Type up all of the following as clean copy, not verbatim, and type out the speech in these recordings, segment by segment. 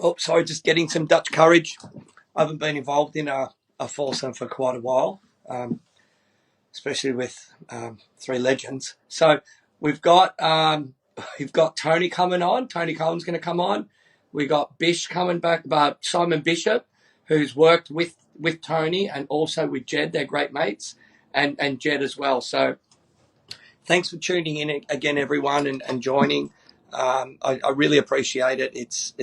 Oh, sorry, just getting some Dutch courage. I haven't been involved in a foursome for quite a while, especially with three legends. So we've got Tony coming on. Tony Cohen's going to come on. We got Bish coming back, Simon Bishop, who's worked with Tony and also with Jed. They're great mates, and Jed as well. So thanks for tuning in again, everyone, and joining. I really appreciate it. It's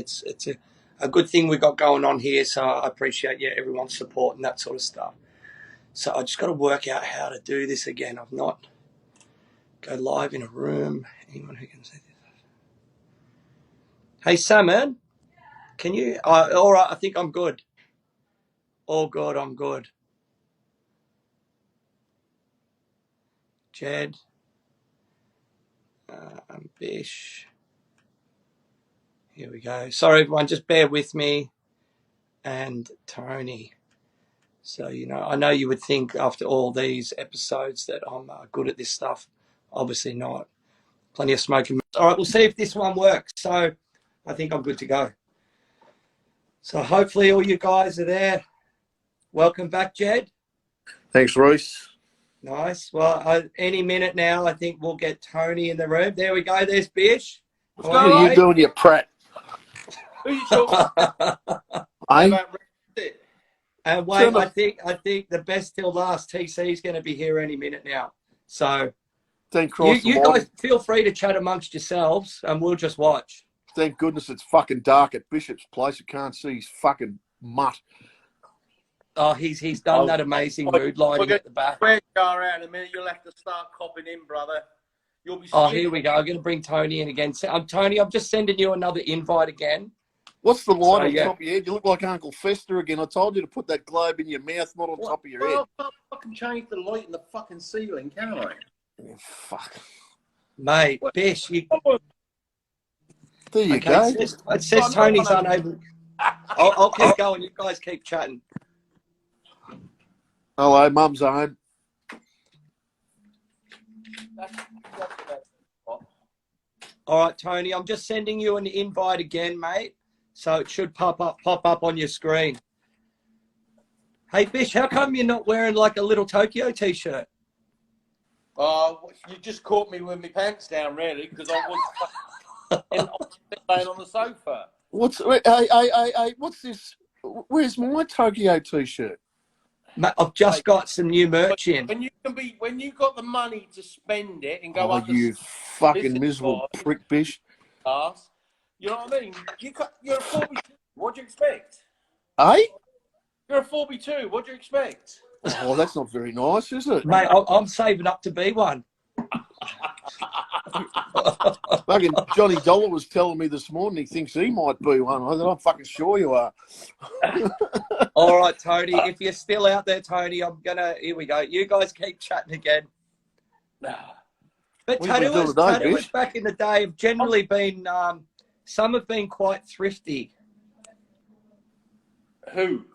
a good thing we've got going on here, so I appreciate everyone's support and that sort of stuff. So I just got to work out how to do this again. I've not go live in a room. Anyone who can see this? Hey, Simon, can you? All right, I think I'm good. All good, I'm good. Jed, Bish. Here we go. Sorry, everyone, just bear with me. And Tony. So, I know you would think after all these episodes that I'm good at this stuff. Obviously not. Plenty of smoking. All right, we'll see if this one works. So I think I'm good to go. So hopefully all you guys are there. Welcome back, Jed. Thanks, Rhys. Nice. Well, any minute now, I think we'll get Tony in the room. There we go. There's Bish. What are you doing, you prat? Who are you talking about? And wait, I think the best till last TC is going to be here any minute now. So you guys feel free to chat amongst yourselves and we'll just watch. Thank goodness it's fucking dark at Bishop's place. You can't see his fucking mutt. Oh, he's done that amazing mood lighting at the back. Where you are out in a minute, you'll have to start copping in, brother. You'll be. Here we go. I'm going to bring Tony in again. Tony, I'm just sending you another invite again. What's the light on top of your head? You look like Uncle Fester again. I told you to put that globe in your mouth, not on top of your head. I can't fucking change the light in the fucking ceiling, can I? Oh, fuck. Mate, Bish, There you go. It says Tony's unable. I'll keep going. You guys keep chatting. Hello, Mum's home. All right, Tony, I'm just sending you an invite again, mate. So it should pop up on your screen. Hey, Bish, how come you're not wearing like a little Tokyo t-shirt? You just caught me with my pants down, really, because I was laying on the sofa. What's this? Where's my Tokyo t-shirt? Mate, I've just got some new merch in. When you got the money to spend it and go up. You fucking miserable prick, Bish. You know what I mean? You're a 4B2. What do you expect? Eh? You're a 4B2. What do you expect? Oh, that's not very nice, is it? Mate, I'm saving up to be one. Fucking Johnny Dollar was telling me this morning he thinks he might be one. I said, I'm fucking sure you are. All right, Tony. If you're still out there, Tony, here we go. You guys keep chatting again. But tattooers back in the day have generally been, some have been quite thrifty. Who?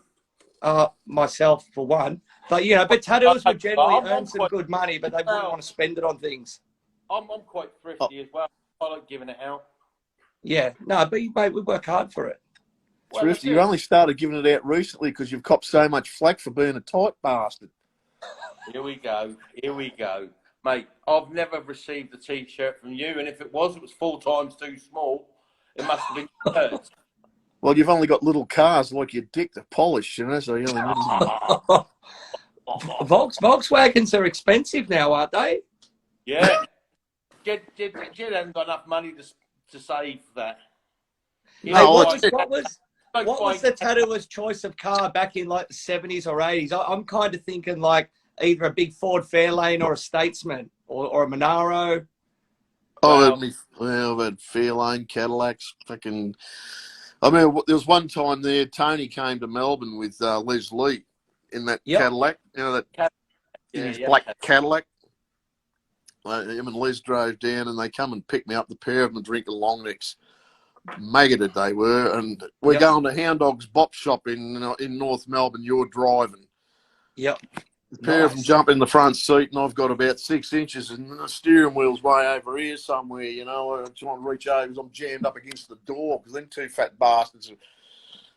Myself, for one. But, but tattooers would generally earn some good money, but they wouldn't want to spend it on things. I'm quite thrifty as well. I like giving it out. Yeah. No, but, mate, we work hard for it. Thrifty. You only started giving it out recently because you've copped so much flack for being a tight bastard. Here we go. Mate, I've never received a T-shirt from you, and if it was 4 times too small. It must have been hurt. Well, you've only got little cars like your dick to polish, so you only Volkswagens are expensive now, aren't they? Yeah. Jed hasn't got enough money to save that. What was the tattooer's choice of car back in like the 70s or 80s? I'm kind of thinking like either a big Ford Fairlane or a Statesman or a Monaro. I've had Fairlane, Cadillacs, fucking. I mean, there was one time there, Tony came to Melbourne with Les Lee in that Cadillac, his black Cadillac. Him and Les drove down and they come and picked me up, the pair of them, and drink the long necks. Maggoted they were. And we're going to Hound Dog's Bop Shop in North Melbourne. You're driving. Yep. The pair of them jump in the front seat, and I've got about 6 inches, and the steering wheel's way over here somewhere, you know. I'm trying to reach over because I'm jammed up against the door because them 2 fat bastards are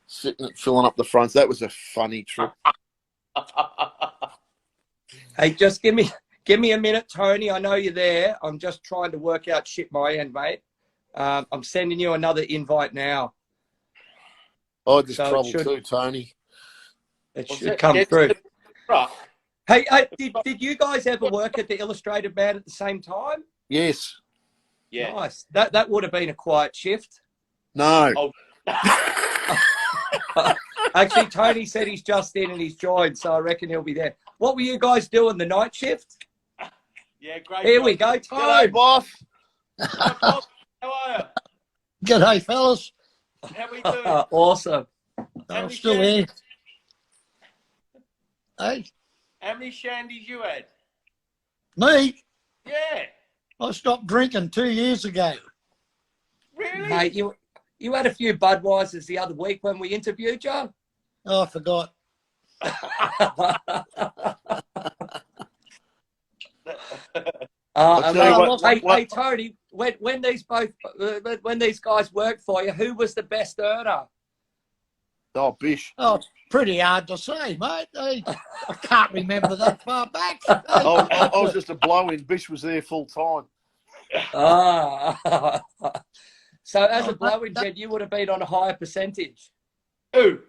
sitting filling up the front. That was a funny trip. Hey, just give me a minute, Tony. I know you're there. I'm just trying to work out shit my end, mate. I'm sending you another invite now. I had this trouble too, Tony. It should come through. Hey, did you guys ever work at the Illustrated Man at the same time? Yes. Yeah. Nice. That would have been a quiet shift. No. Oh. Actually, Tony said he's just in and he's joined, so I reckon he'll be there. What were you guys doing, the night shift? Yeah, great. Here we go, Tony. G'day, boss. Hi, Bob. How are you? G'day, fellas. How we doing? Awesome. I'm still here. Hey, How many shandies you had? me? Yeah. I stopped drinking 2 years ago. Really? Mate, you had a few Budweisers the other week when we interviewed you. Oh, I forgot. Hey, Tony, when these guys worked for you, who was the best earner? Oh, Bish. Oh, it's pretty hard to say, mate. I can't remember that far back. I was just a blow-in. Bish was there full time. Ah. So as a blow-in, Jed, you would have been on a higher percentage. Who?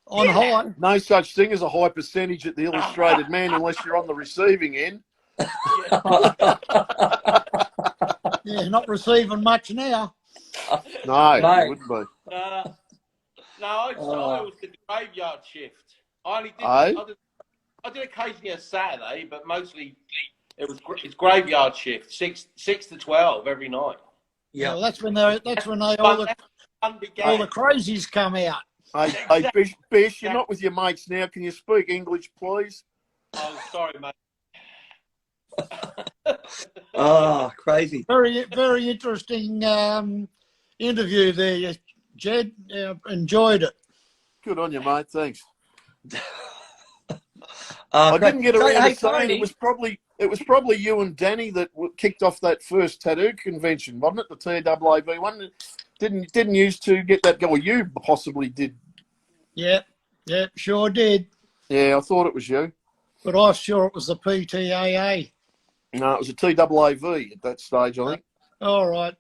On high. No such thing as a high percentage at the Illustrated Man unless you're on the receiving end. Yeah, not receiving much now. No, Mate. it wouldn't be. No, I was the graveyard shift. I did occasionally a Saturday, but mostly it's graveyard shift, 6 to 12 every night. Yeah, well, that's when all the crazies come out. Hey, Bish, you're not with your mates now. Can you speak English, please? Oh, sorry, mate. Oh, crazy. Very, very interesting interview there, Jed. Enjoyed it. Good on you, mate. Thanks. I didn't get around to saying Tony, it was probably you and Danny that kicked off that first tattoo convention, wasn't it? The TAAV one. Didn't used to get that go. Well, you possibly did. Yeah, sure did. Yeah, I thought it was you. But I was sure it was the PTAA. No, it was a TAAV at that stage, I think. All right.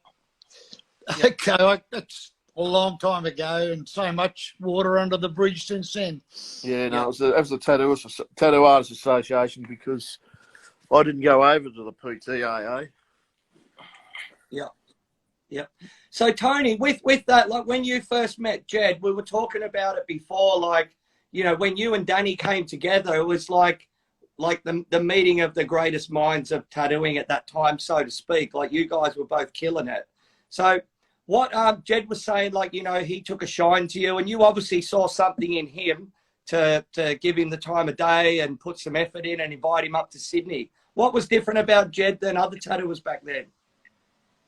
Okay, that's a long time ago, and so much water under the bridge since then. Yeah, no, it was the Tattoo Artists Association because I didn't go over to the PTAA. Yeah. So Tony, with that, like when you first met Jed, we were talking about it before, like, you know, when you and Danny came together, it was like the meeting of the greatest minds of tattooing at that time, so to speak. Like you guys were both killing it. So what Jed was saying, like, you know, he took a shine to you and you obviously saw something in him to give him the time of day and put some effort in and invite him up to Sydney. What was different about Jed than other tattooers back then?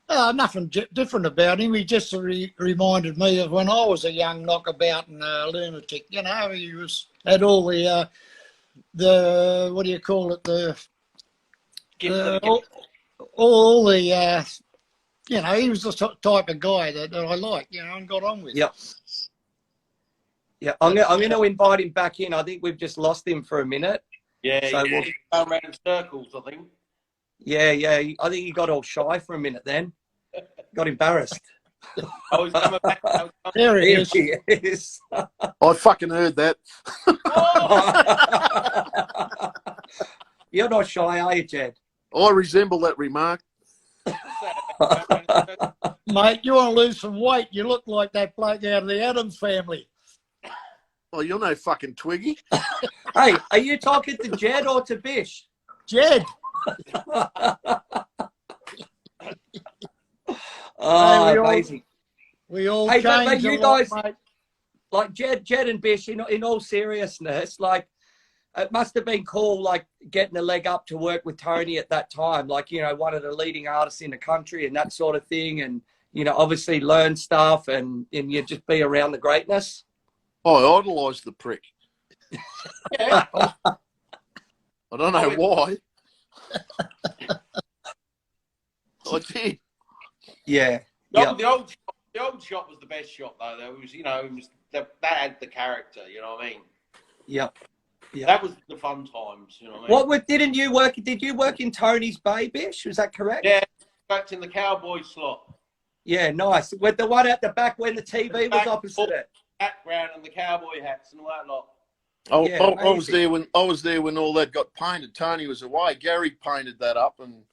Nothing different about him. He just reminded me of when I was a young knockabout and lunatic. You know, he had all the what do you call it? All the you know, he was the type of guy that I liked, you know, and got on with. Yep. Yeah, I'm going to invite him back in. I think we've just lost him for a minute. Yeah, so we'll go around in circles, I think. Yeah. I think he got all shy for a minute then. Got embarrassed. Oh, he's coming back. There he is. He is. I fucking heard that. You're not shy, are you, Jed? I resemble that remark. Mate, you want to lose some weight, you look like that bloke out of the Addams Family. Oh, you're no fucking Twiggy. Hey, are you talking to Jed or to Bish? Jed. Oh, hey, amazing. We all hey, changed you lot, guys, mate. like Jed and Bish, in all seriousness, like, it must have been cool, like, getting a leg up to work with Tony at that time, like, you know, one of the leading artists in the country and that sort of thing, and, you know, obviously learn stuff and you just be around the greatness. I idolised the prick. Yeah. I don't know why. I did. Yeah. The old shop was the best shop though. There was, that had the character. You know what I mean? Yep. Yeah. That was the fun times. You know what I mean? Did you work in Tony's Bay, Bish? Was that correct? Yeah, back in the cowboy slot. Yeah, nice. With the one at the back when the TV was opposite it. Background and the cowboy hats and all that lot. I was there when all that got painted. Tony was away. Gary painted that up, and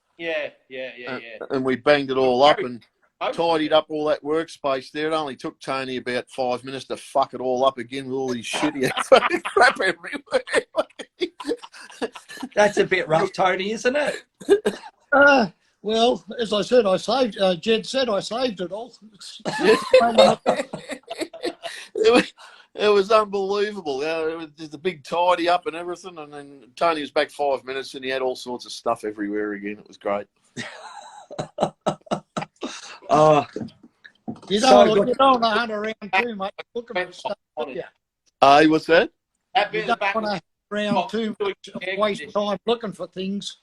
and we banged it all up and tidied up all that workspace there. It only took Tony about 5 minutes to fuck it all up again with all these shitty crap everywhere. That's a bit rough, Tony, isn't it? Well, as I said, Jed said I saved it all. It was unbelievable. It was just a big tidy up and everything. And then Tony was back 5 minutes and he had all sorts of stuff everywhere again. It was great. You don't want to hunt around too much looking for stuff, do you? What's that? You don't want to hunt around too much, waste time looking for things.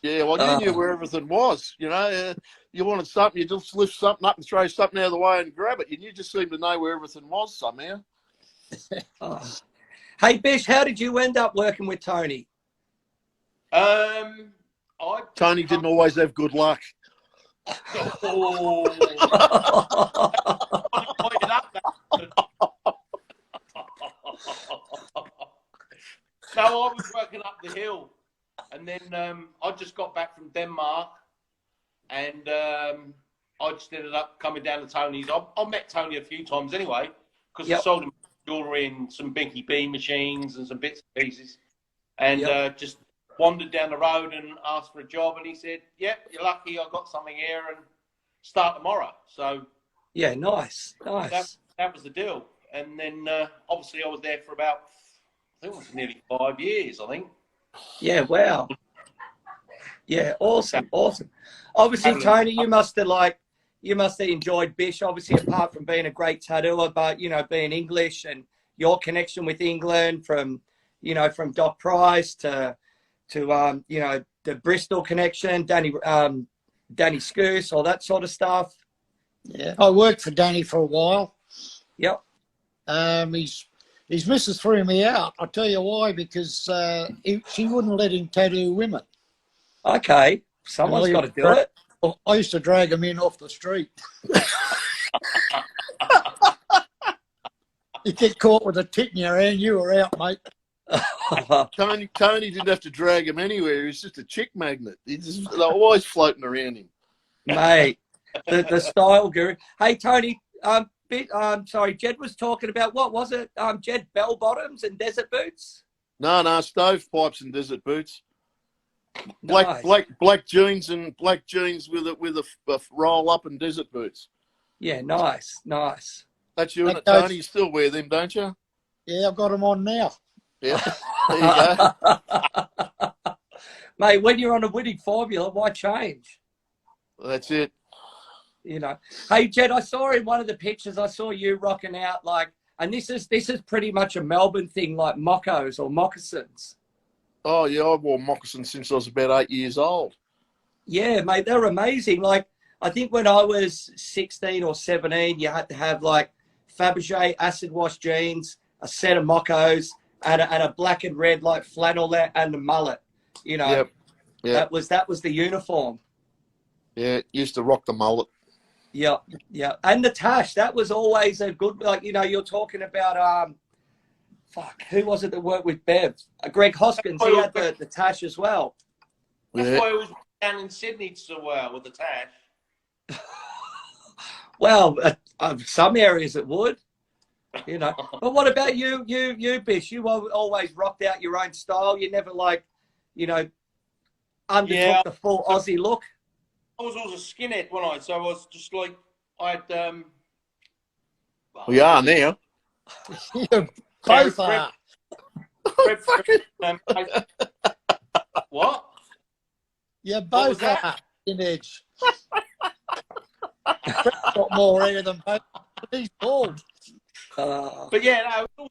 Yeah, well, you knew where everything was. You wanted something, you just lift something up and throw something out of the way and grab it. And you just seemed to know where everything was somehow. Hey, Bish, how did you end up working with Tony? Tony didn't always have good luck. So I was working up the hill, and then I just got back from Denmark, and I just ended up coming down to Tony's. I met Tony a few times anyway, because I sold him jewellery and some Binky B machines and some bits and pieces, and just wandered down the road and asked for a job, and he said, "Yep, you're lucky. I've got something here, and start tomorrow." So yeah, nice. That was the deal, and then obviously I was there for about, I think it was nearly 5 years. I think. Yeah, wow. Yeah, awesome. Obviously, Tony, you must have enjoyed Bish, obviously, apart from being a great tattooer, but, being English and your connection with England from Doc Price to the Bristol connection, Danny Scoose, all that sort of stuff. Yeah, I worked for Danny for a while. Yep. His missus threw me out. I'll tell you why, because she wouldn't let him tattoo women. Okay, someone's got to do it. I used to drag him in off the street. You get caught with a tit in your hand, you were out, mate. Tony didn't have to drag him anywhere. He was just a chick magnet. They're always floating around him. Mate, the style guru. Hey, Tony, sorry, Jed was talking about, what was it? Jed, bell bottoms and desert boots? No, stovepipes and desert boots. Nice. Black jeans with a roll up and desert boots. Yeah, nice. That's you and Tony. You still wear them, don't you? Yeah, I've got them on now. Yeah, there you go. Mate, when you're on a winning formula, why change? That's it. Hey, Jed, I saw in one of the pictures, I saw you rocking out and this is pretty much a Melbourne thing, like moccos or moccasins. Oh, yeah, I wore moccasins since I was about 8 years old. Yeah, mate, they're amazing. I think when I was 16 or 17, you had to have Fabergé acid wash jeans, a set of moccos, and a black and red flannel and a mullet. Yep. That was the uniform. Yeah, used to rock the mullet. Yeah. And the tash, that was always a good, you're talking about, who was it that worked with Bev? Greg Hoskins, he had the tash as well. That's why he was down in Sydney so well with the tash. Well, some areas it would, But what about you, Bish? You always rocked out your own style. You never undertook the full Aussie look. I was always a skinhead, wasn't I? So I was just I had. We are now. Both are. What? Yeah, both are in edge. Got more hair than both. He's bald. But yeah, no.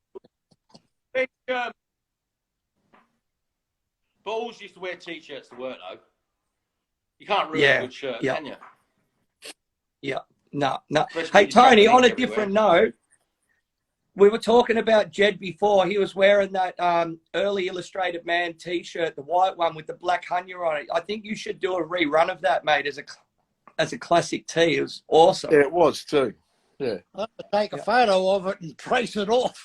But always used to wear T-shirts to work, though. You can't ruin a good shirt, can you? Yeah. No. Especially Hey, when you're Tony, on a everywhere. different note, we were talking about Jed before. He was wearing that early Illustrated Man T-shirt, the white one with the black hunya on it. I think you should do a rerun of that, mate, as a classic tee. It was awesome. Yeah, it was too. Yeah. I'll have to take a photo of it and trace it off.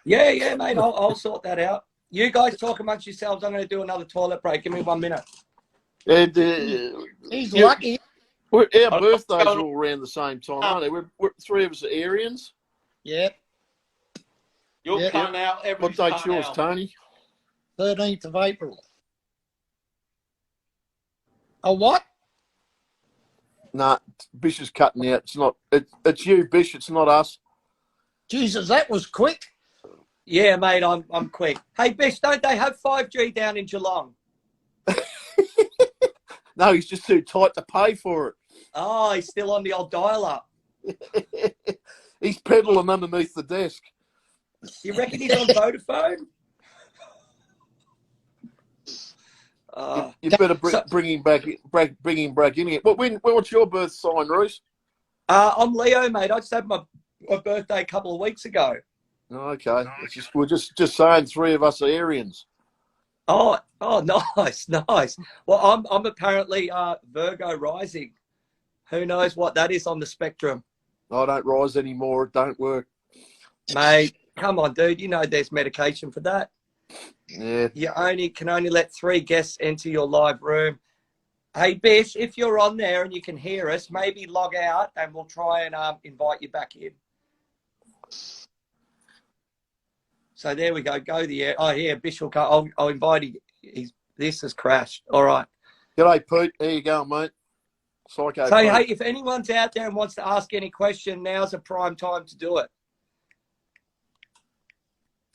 Yeah, mate. I'll sort that out. You guys talk amongst yourselves. I'm going to do another toilet break. Give me 1 minute. And, He's lucky. Our birthdays are all around the same time, aren't they? We're three of us are Aryans. Yep. You're coming out every What date's yours, Tony? 13th of April. A what? Nah, Bish is cutting out. It's not. It's you, Bish. It's not us. Jesus, that was quick. Yeah, mate. I'm quick. Hey, Bish, don't they have 5G down in Geelong? No, he's just too tight to pay for it. Oh, he's still on the old dial-up. He's peddling underneath the desk. You reckon he's on Vodafone? You better bring him back. Bring him back in here. What's your birth sign, Rhys? I'm Leo, mate. I just had my birthday a couple of weeks ago. Okay, we're just saying three of us are Aryans. Oh, nice. Well, I'm apparently Virgo rising. Who knows what that is on the spectrum? I don't rise anymore. It don't work. Mate, come on, dude. You know there's medication for that. Yeah. You can only let 3 guests enter your live room. Hey, Bish, if you're on there and you can hear us, maybe log out and we'll try and invite you back in. So there we go. Go the air. Oh, yeah, Bish will come. I'll invite him. This has crashed. All right. G'day, Pete. There you go, mate. Psycho. So, Pete. hey, if anyone's out there and wants to ask any question, now's a prime time to do it.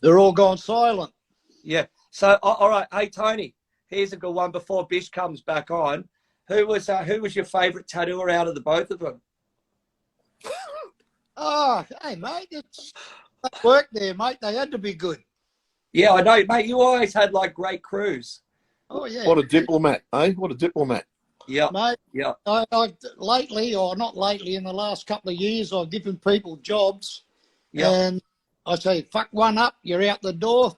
They're all gone silent. Yeah. So, all right. Hey, Tony, here's a good one before Bish comes back on. Who was your favourite tattooer out of the both of them? Oh, hey, mate. It's work there, mate. They had to be good. Yeah, I know, mate. You always had, like, great crews. Oh, yeah. What a diplomat, eh? What a diplomat. Yeah. Mate, yeah. I lately, or not lately, in the last couple of years, I've given people jobs. Yeah. And I say, fuck one up, you're out the door.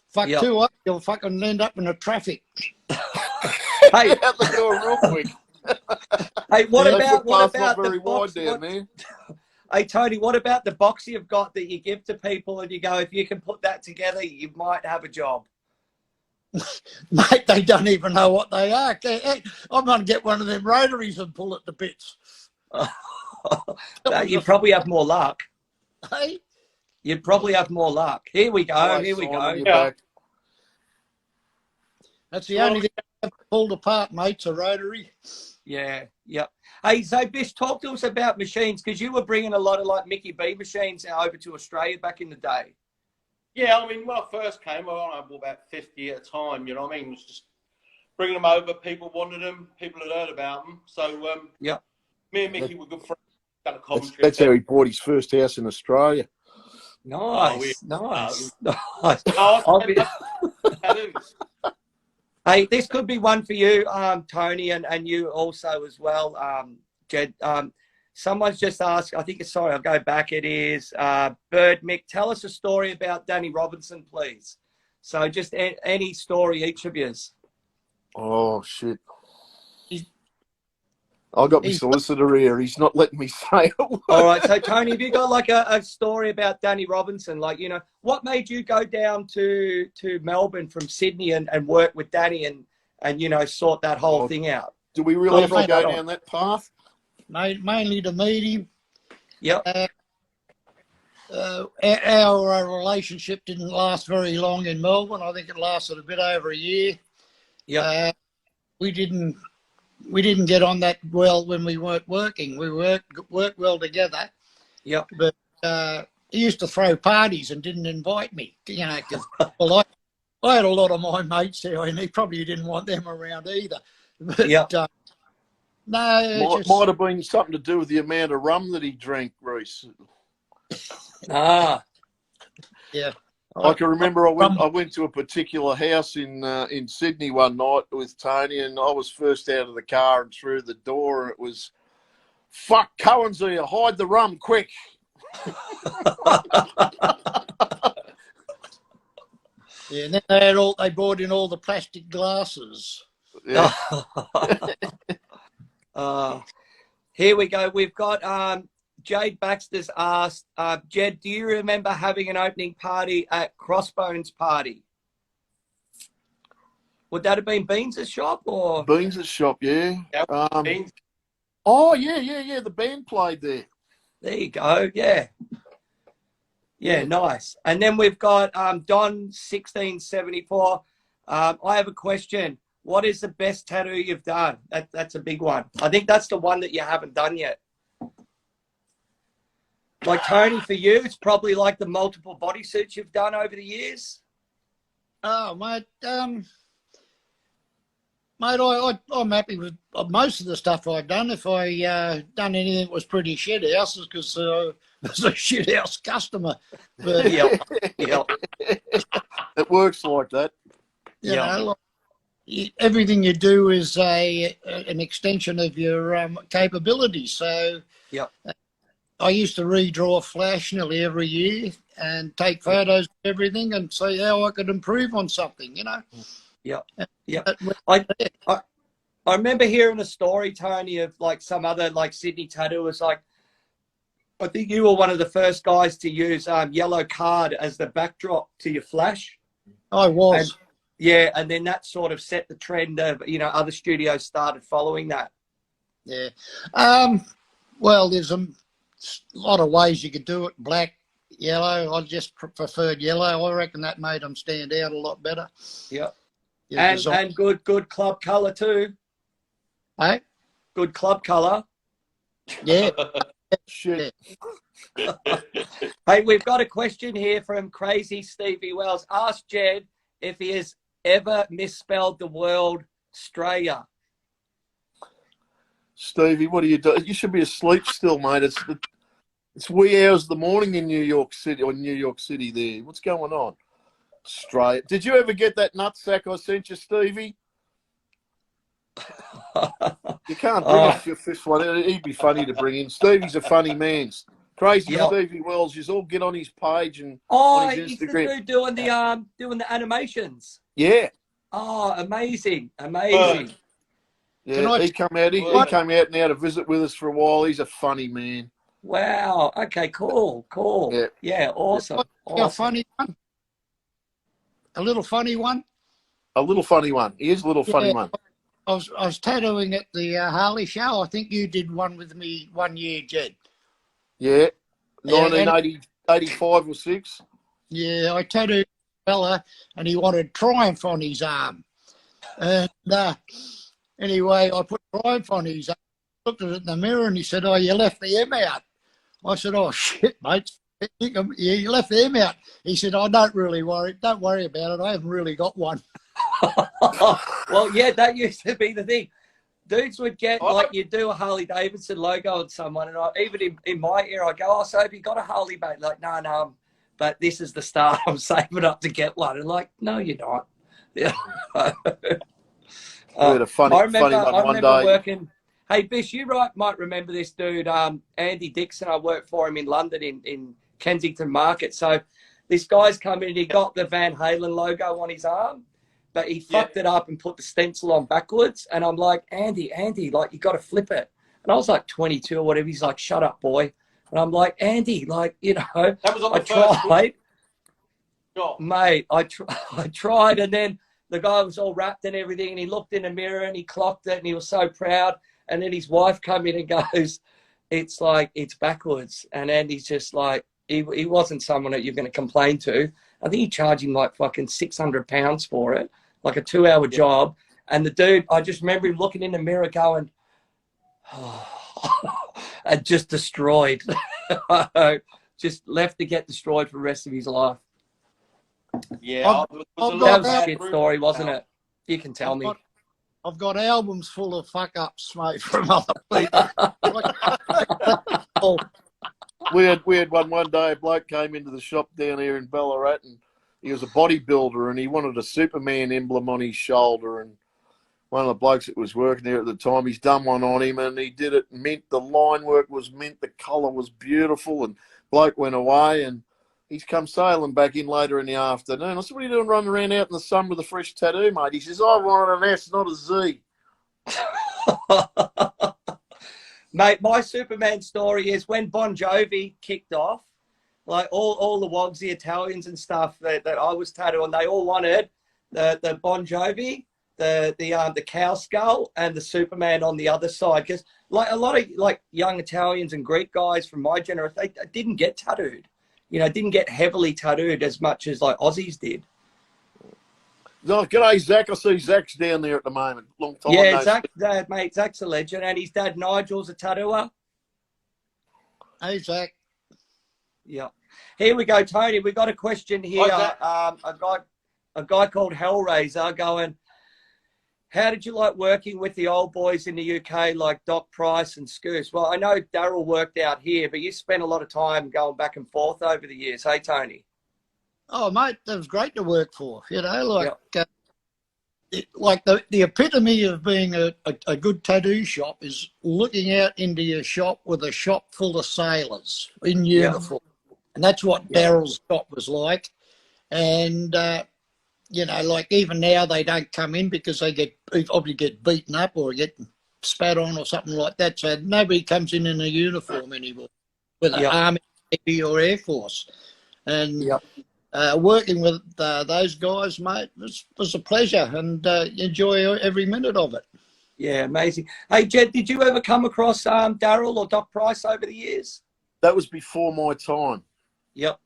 Fuck 2 up, you'll fucking end up in the traffic. Hey, out the door real quick. Hey, what about the box? There, man. Hey, Tony, what about the box you've got that you give to people and you go, if you can put that together, you might have a job? Mate, they don't even know what they are. I'm going to get one of them rotaries and pull it to bits. You probably have more luck. Hey? You'd probably have more luck. Here we go. Here we go. Yeah. That's the only thing I've pulled apart, mate, it's a rotary. Yeah. Hey, so Bish, talk to us about machines, because you were bringing a lot of like Mickey B machines over to Australia back in the day. Yeah, I mean, when I first came, I bought about 50 at a time, you know what I mean? It was just bringing them over. People wanted them. People had heard about them. So, me and Mickey were good friends. That's how he bought his first house in Australia. Nice. Hey, this could be one for you, Tony, and you also as well, Jed. Someone's just asked, I'll go back. It is Bird Mick. Tell us a story about Danny Robinson, please. So just any story, each of yours. Oh, shit. I got my solicitor here. He's not letting me say it. All right. So, Tony, have you got like a story about Danny Robinson? Like, you know, what made you go down to Melbourne from Sydney and work with Danny and you know, sort that whole thing out? Do we really have to go down that path? Mainly to meet him. Yep. Our relationship didn't last very long in Melbourne. I think it lasted a bit over a year. Yeah. We didn't get on that well when we weren't working. We worked well together. Yeah. But he used to throw parties and didn't invite me. You know, because I had a lot of my mates there, and he probably didn't want them around either. But, no, might have been something to do with the amount of rum that he drank, Rhys. Yeah. I can remember I went to a particular house in Sydney one night with Tony, and I was first out of the car and through the door, and it was, "Fuck, Cohen's here, hide the rum, quick." Yeah, and then they brought in all the plastic glasses. Yeah. Here we go. We've got Jade Baxter's asked, Jed, do you remember having an opening party at Crossbones Party? Would that have been Beans' shop or? Beans' shop, yeah. Beans. Oh, yeah. The band played there. There you go. Yeah. Yeah, nice. And then we've got Don 1674. I have a question. What is the best tattoo you've done? That's a big one. I think that's the one that you haven't done yet. Like, Tony, for you, it's probably like the multiple bodysuits you've done over the years. Oh, mate. I'm happy with most of the stuff I've done. If I done anything that was pretty shit houses, because I was a shit house customer. But Yeah. It works like that. You know, everything you do is an extension of your capabilities. So I used to redraw Flash nearly every year and take photos of everything and see how I could improve on something, you know. Yeah. I remember hearing a story, Tony, of like some other like Sydney tattooers. Like, I think you were one of the first guys to use yellow card as the backdrop to your Flash. I was. And then that sort of set the trend of, you know, other studios started following that. Yeah. Well, there's a lot of ways you could do it. Black, yellow. I just preferred yellow. I reckon that made them stand out a lot better. Yeah. And good club colour too. Hey? Good club colour. Yeah. Shit. Hey, we've got a question here from Crazy Stevie Wells. Ask Jed if he has ever misspelled the word Australia. Stevie, what are you doing? You should be asleep still, mate. It's wee hours of the morning in New York City there. What's going on? Australia. Did you ever get that nutsack I sent you, Stevie? You can't bring us your first one. He'd be funny to bring in. Stevie's a funny man. Crazy Stevie Wells. You all get on his page and on his he's Instagram. the dude doing the animations. Yeah. Oh, amazing. Yeah, he came out now to visit with us for a while. He's a funny man. Wow. Okay, cool. Yeah, awesome. A funny one. A little funny one. A little funny one. He is a little funny one. I was tattooing at the Harley show. I think you did one with me one year, Jed. Yeah, 1985 or 6. Yeah, I tattooed a fella and he wanted Triumph on his arm. And anyway, I put Triumph on his arm, looked at it in the mirror and he said, "Oh, you left the M out." I said, "Oh, shit, mate. Yeah, you left the M out." He said, "Oh, don't worry about it. I haven't really got one." Well, yeah, that used to be the thing. Dudes would get, like, you do a Harley Davidson logo on someone, and even in my era, I go, "Oh, so have you got a Harley, mate?" Like, no, but this is the start. I'm saving up to get one. And like, no, you're not. Yeah. We had a funny one one day. Working. Hey, Bish, you might remember this dude, Andy Dixon. I worked for him in London in Kensington Market. So this guy's come in and he got the Van Halen logo on his arm, but he fucked it up and put the stencil on backwards. And I'm like, Andy, like, you got to flip it. And I was like 22 or whatever. He's like, "Shut up, boy." And I'm like, Andy, like, you know, that was on the tried. First Mate, I tried. And then the guy was all wrapped and everything. And he looked in the mirror and he clocked it and he was so proud. And then his wife come in and goes, "It's like, it's backwards." And Andy's just like, he wasn't someone that you're going to complain to. I think he charged him like fucking £600 for it, like a 2-hour job. And the dude, I just remember him looking in the mirror going, and just destroyed. Just left to get destroyed for the rest of his life. Yeah, that was a shit story, wasn't it? You can tell me. I've got albums full of fuck-ups, mate, from other people. We had one day, a bloke came into the shop down here in Ballarat and he was a bodybuilder and he wanted a Superman emblem on his shoulder. And one of the blokes that was working there at the time, he's done one on him and he did it mint. The line work was mint. The colour was beautiful. And bloke went away and he's come sailing back in later in the afternoon. I said, what are you doing running around out in the sun with a fresh tattoo, mate? He says, I wanted an S, not a Z. Mate, my Superman story is when Bon Jovi kicked off, like all the wogs, the Italians and stuff that I was tattooing, they all wanted the Bon Jovi, the cow skull and the Superman on the other side. Because like a lot of like young Italians and Greek guys from my generation, they didn't get tattooed. You know, didn't get heavily tattooed as much as like Aussies did. No, g'day, Zach. I see Zach's down there at the moment. Long time. Yeah, Zach, mate, Zach's a legend. And his dad, Nigel's a tattooer. Hey, Zach. Yeah. Here we go, Tony. We got a question here. A guy called Hellraiser going, how did you like working with the old boys in the UK like Doc Price and Scoose? Well, I know Daryl worked out here, but you spent a lot of time going back and forth over the years. Hey, Tony. Oh, mate, that was great to work for. You know, like the epitome of being a good tattoo shop is looking out into your shop with a shop full of sailors in uniform. And that's what Daryl's shop was like. And, you know, like even now they don't come in because they probably get beaten up or get spat on or something like that. So nobody comes in a uniform anymore, whether Army, Navy or Air Force. And working with those guys, mate, was a pleasure and enjoy every minute of it. Yeah, amazing. Hey, Jed, did you ever come across Daryl or Doc Price over the years? That was before my time. Yep.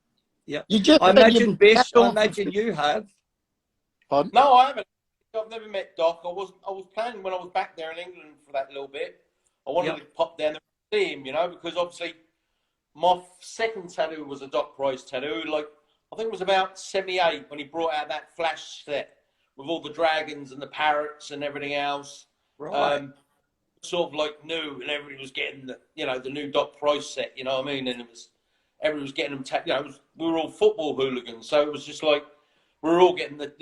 Yep. I imagine, Bish, I imagine you have. Pardon? No, I haven't. I've never met Doc. I was planning when I was back there in England for that little bit. I wanted to pop down there and see him, you know, because obviously my second tattoo was a Doc Price tattoo. Like, I think it was about 78 when he brought out that flash set with all the dragons and the parrots and everything else. Right. Sort of like new, and everybody was getting the new Doc Price set. You know what I mean? And everybody was getting them. We were all football hooligans, so it was just like we were all getting the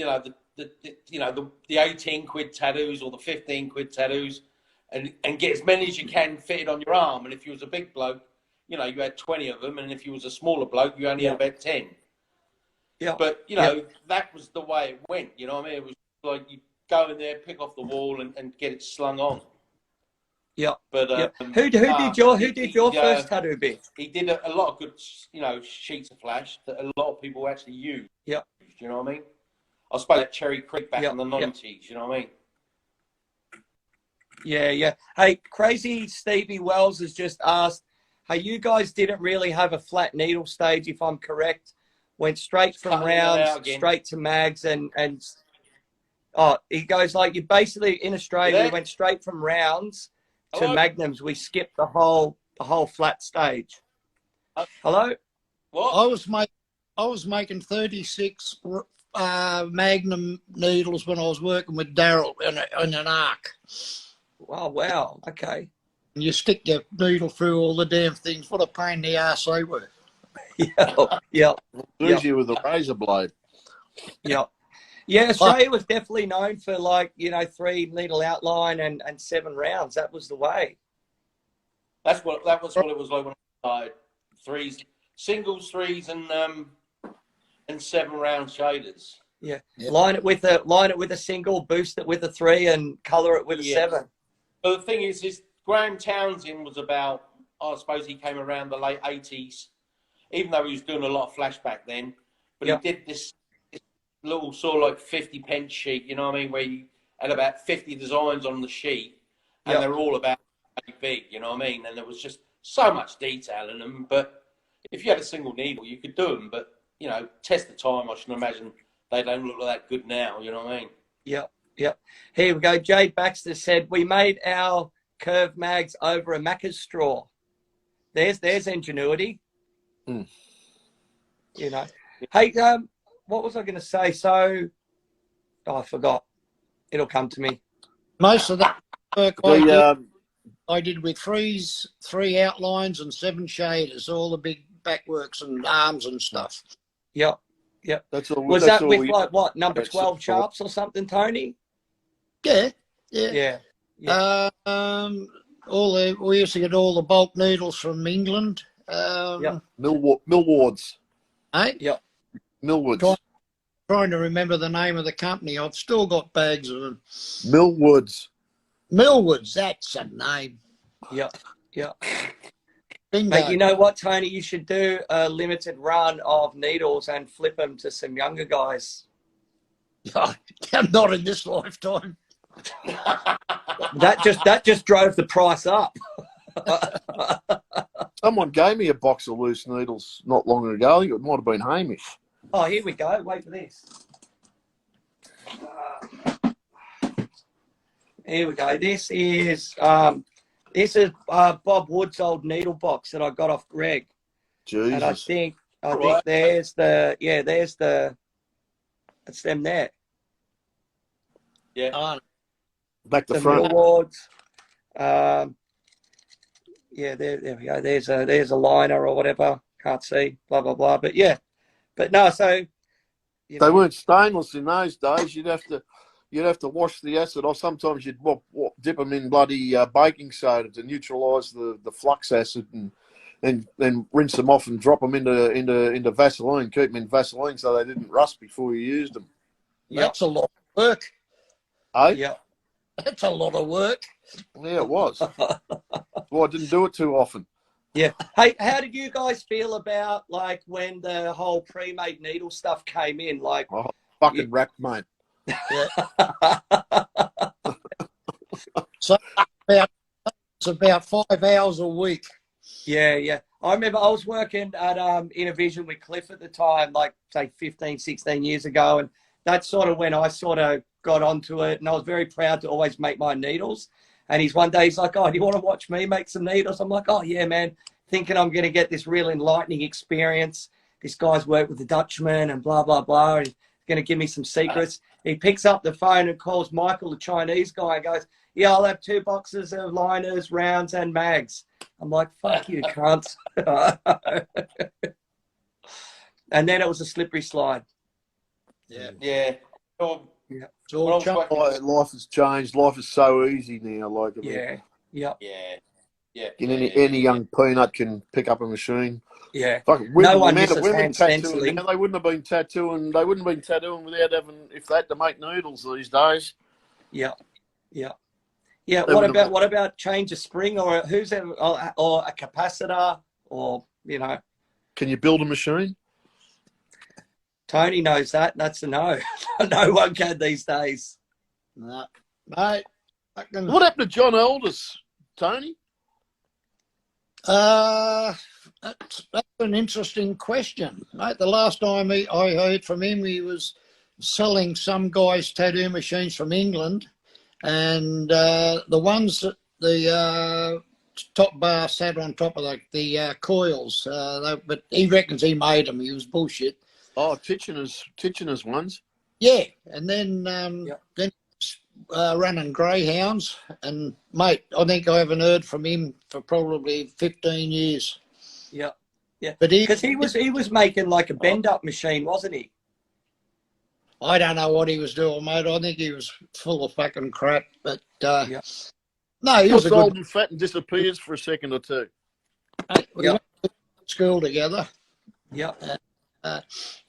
18 quid tattoos or the 15 quid tattoos, and get as many as you can fitted on your arm. And if you was a big bloke, you had 20 of them, and if you was a smaller bloke, you only had about 10. Yeah. But that was the way it went. You know what I mean? It was like you go in there, pick off the wall, and get it slung on. Yeah. But who did your first tattoo be? He did a lot of good, sheets of flash that a lot of people actually use. Yeah. You know what I mean? I spoke at Cherry Creek back in the 90s. You know what I mean? Yeah. Hey, Crazy Stevie Wells has just asked, hey, you guys didn't really have a flat needle stage, if I'm correct. Went straight from rounds, straight to mags, and he goes like, you basically in Australia we went straight from rounds to magnums. We skipped the whole flat stage. Hello. What? I was making 36 magnum needles when I was working with Daryl in an arc. Oh wow. Okay. And you stick your needle through all the damn things. What a pain in the arse they were. Yeah. Easier with a razor blade. Yeah. Yeah, Australia was definitely known for 3 needle outline and 7 rounds. That was the way. That was what it was like when I started. Singles, threes, and 7 round shaders. Yeah. Line it with a single, boost it with a 3, and colour it with a 7. But the thing is Graham Townsend was about, I suppose he came around the late 80s. Even though he was doing a lot of flashback then, but he did this little sort of like 50 pence sheet, you know what I mean, where you had about 50 designs on the sheet, and they're all about big, you know what I mean, and there was just so much detail in them. But if you had a single needle, you could do them, but test the time, I should imagine they don't look that good now, you know what I mean? Yeah. Here we go. Jade Baxter said, we made our curved mags over a Macca's straw. There's ingenuity. Hey, what was I going to say? So, I forgot. It'll come to me. Most of that work I did with 3 outlines and 7 shaders, all the big backworks and arms and stuff. Yeah. Yep. That's all. Was that's that all with we, like what, number 12 sharps or something, Tony? Yeah. Yeah. We used to get all the bulk needles from England. Millwards. Hey? Yep. Millwoods. Trying to remember the name of the company. I've still got bags of them. Millwoods. Millwoods, that's a name. Yep. Bingo. Mate, you know what, Tony? You should do a limited run of needles and flip them to some younger guys. Not in this lifetime. That just drove the price up. Someone gave me a box of loose needles not long ago. I think it might have been Hamish. Oh, here we go. Wait for this. Here we go. This is Bob Wood's old needle box that I got off Greg. Jesus. And I think there's it's them there. Yeah. Back to the front. Awards. There we go. There's a liner or whatever. Can't see. Blah blah blah. But yeah, but no. So they weren't stainless in those days. You'd have to wash the acid, or sometimes you'd dip them in bloody baking soda to neutralise the flux acid, and then rinse them off and drop them into Vaseline. Keep them in Vaseline so they didn't rust before you used them. That's a lot of work. Eh? Yeah. That's a lot of work. Yeah, it was. Well, I didn't do it too often. Yeah. Hey, how did you guys feel about like when the whole pre-made needle stuff came in? Like, fucking wrapped, mate. Yeah. So it's about 5 hours a week. Yeah. I remember I was working at Innovision with Cliff at the time, like say 15, 16 years ago, and that's sort of when I sort of got onto it, and I was very proud to always make my needles. And one day he's like, "Oh, do you want to watch me make some needles?" I'm like, "Oh yeah, man," thinking I'm going to get this real enlightening experience. This guy's worked with the Dutchman and blah blah blah, and he's going to give me some secrets. He picks up the phone and calls Michael, the Chinese guy, and goes, "Yeah, I'll have 2 boxes of liners, rounds, and mags." I'm like, "Fuck you, cunt." And then it was a slippery slide. Yeah. Life has changed. Life is so easy now. Like, Yeah. Any young peanut can pick up a machine. Yeah. Fucking No one women misses hand tattooing stenciling. now. They wouldn't have been tattooing. They wouldn't have been tattooing without having, if they had to make needles these days. Yeah. What about change of spring or a capacitor or Can you build a machine? Tony knows that. That's a no. No one can these days. No, mate. What happened to John Elders, Tony? That's an interesting question, mate. The last time I heard from him, he was selling some guys' tattoo machines from England, and the ones that the top bar sat on top of the coils. But he reckons he made them. He was bullshit. Oh, Titchener's ones. Yeah, and then running greyhounds, and mate, I think I haven't heard from him for probably 15 years. Yeah. But because he was making like a bend up machine, wasn't he? I don't know what he was doing, mate. I think he was full of fucking crap. But no, he was old and fat and disappears for a second or two. We went to school together. Yeah.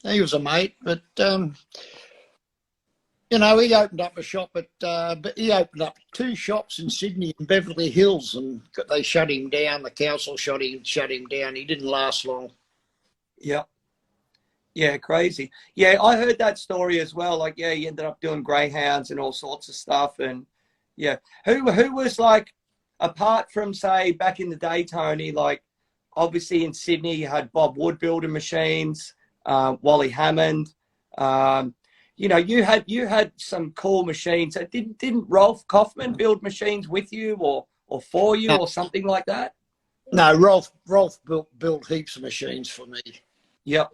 He was a mate, but he opened up a shop but he opened up 2 shops in Sydney and Beverly Hills, and they shut him down. The council shut him down. He didn't last long. Yeah, crazy. Yeah, I heard that story as well. Like, yeah, he ended up doing greyhounds and all sorts of stuff. And yeah, who was like, apart from say back in the day, Tony, like obviously in Sydney you had Bob Wood building machines, Wally Hammond. You had some cool machines. Didn't Rolf Kaufman build machines with you or for you or something like that? No, Rolf built heaps of machines for me. Yeah,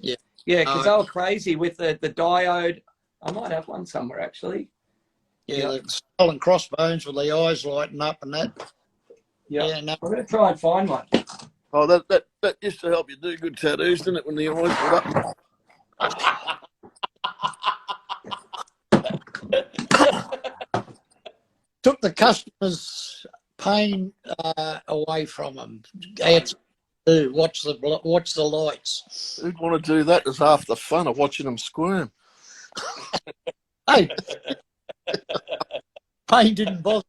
because they were crazy with the diode. I might have one somewhere actually. Yeah, the skull and crossbones with the eyes lighting up and that. Yeah, no. I'm going to try and find one. Oh, that used to help you do good tattoos, didn't it, when the eyes lit up? took the customers' pain away from them. That's watch the lights. Who'd want to do that? There's half the fun of watching them squirm. Hey, pain didn't bother.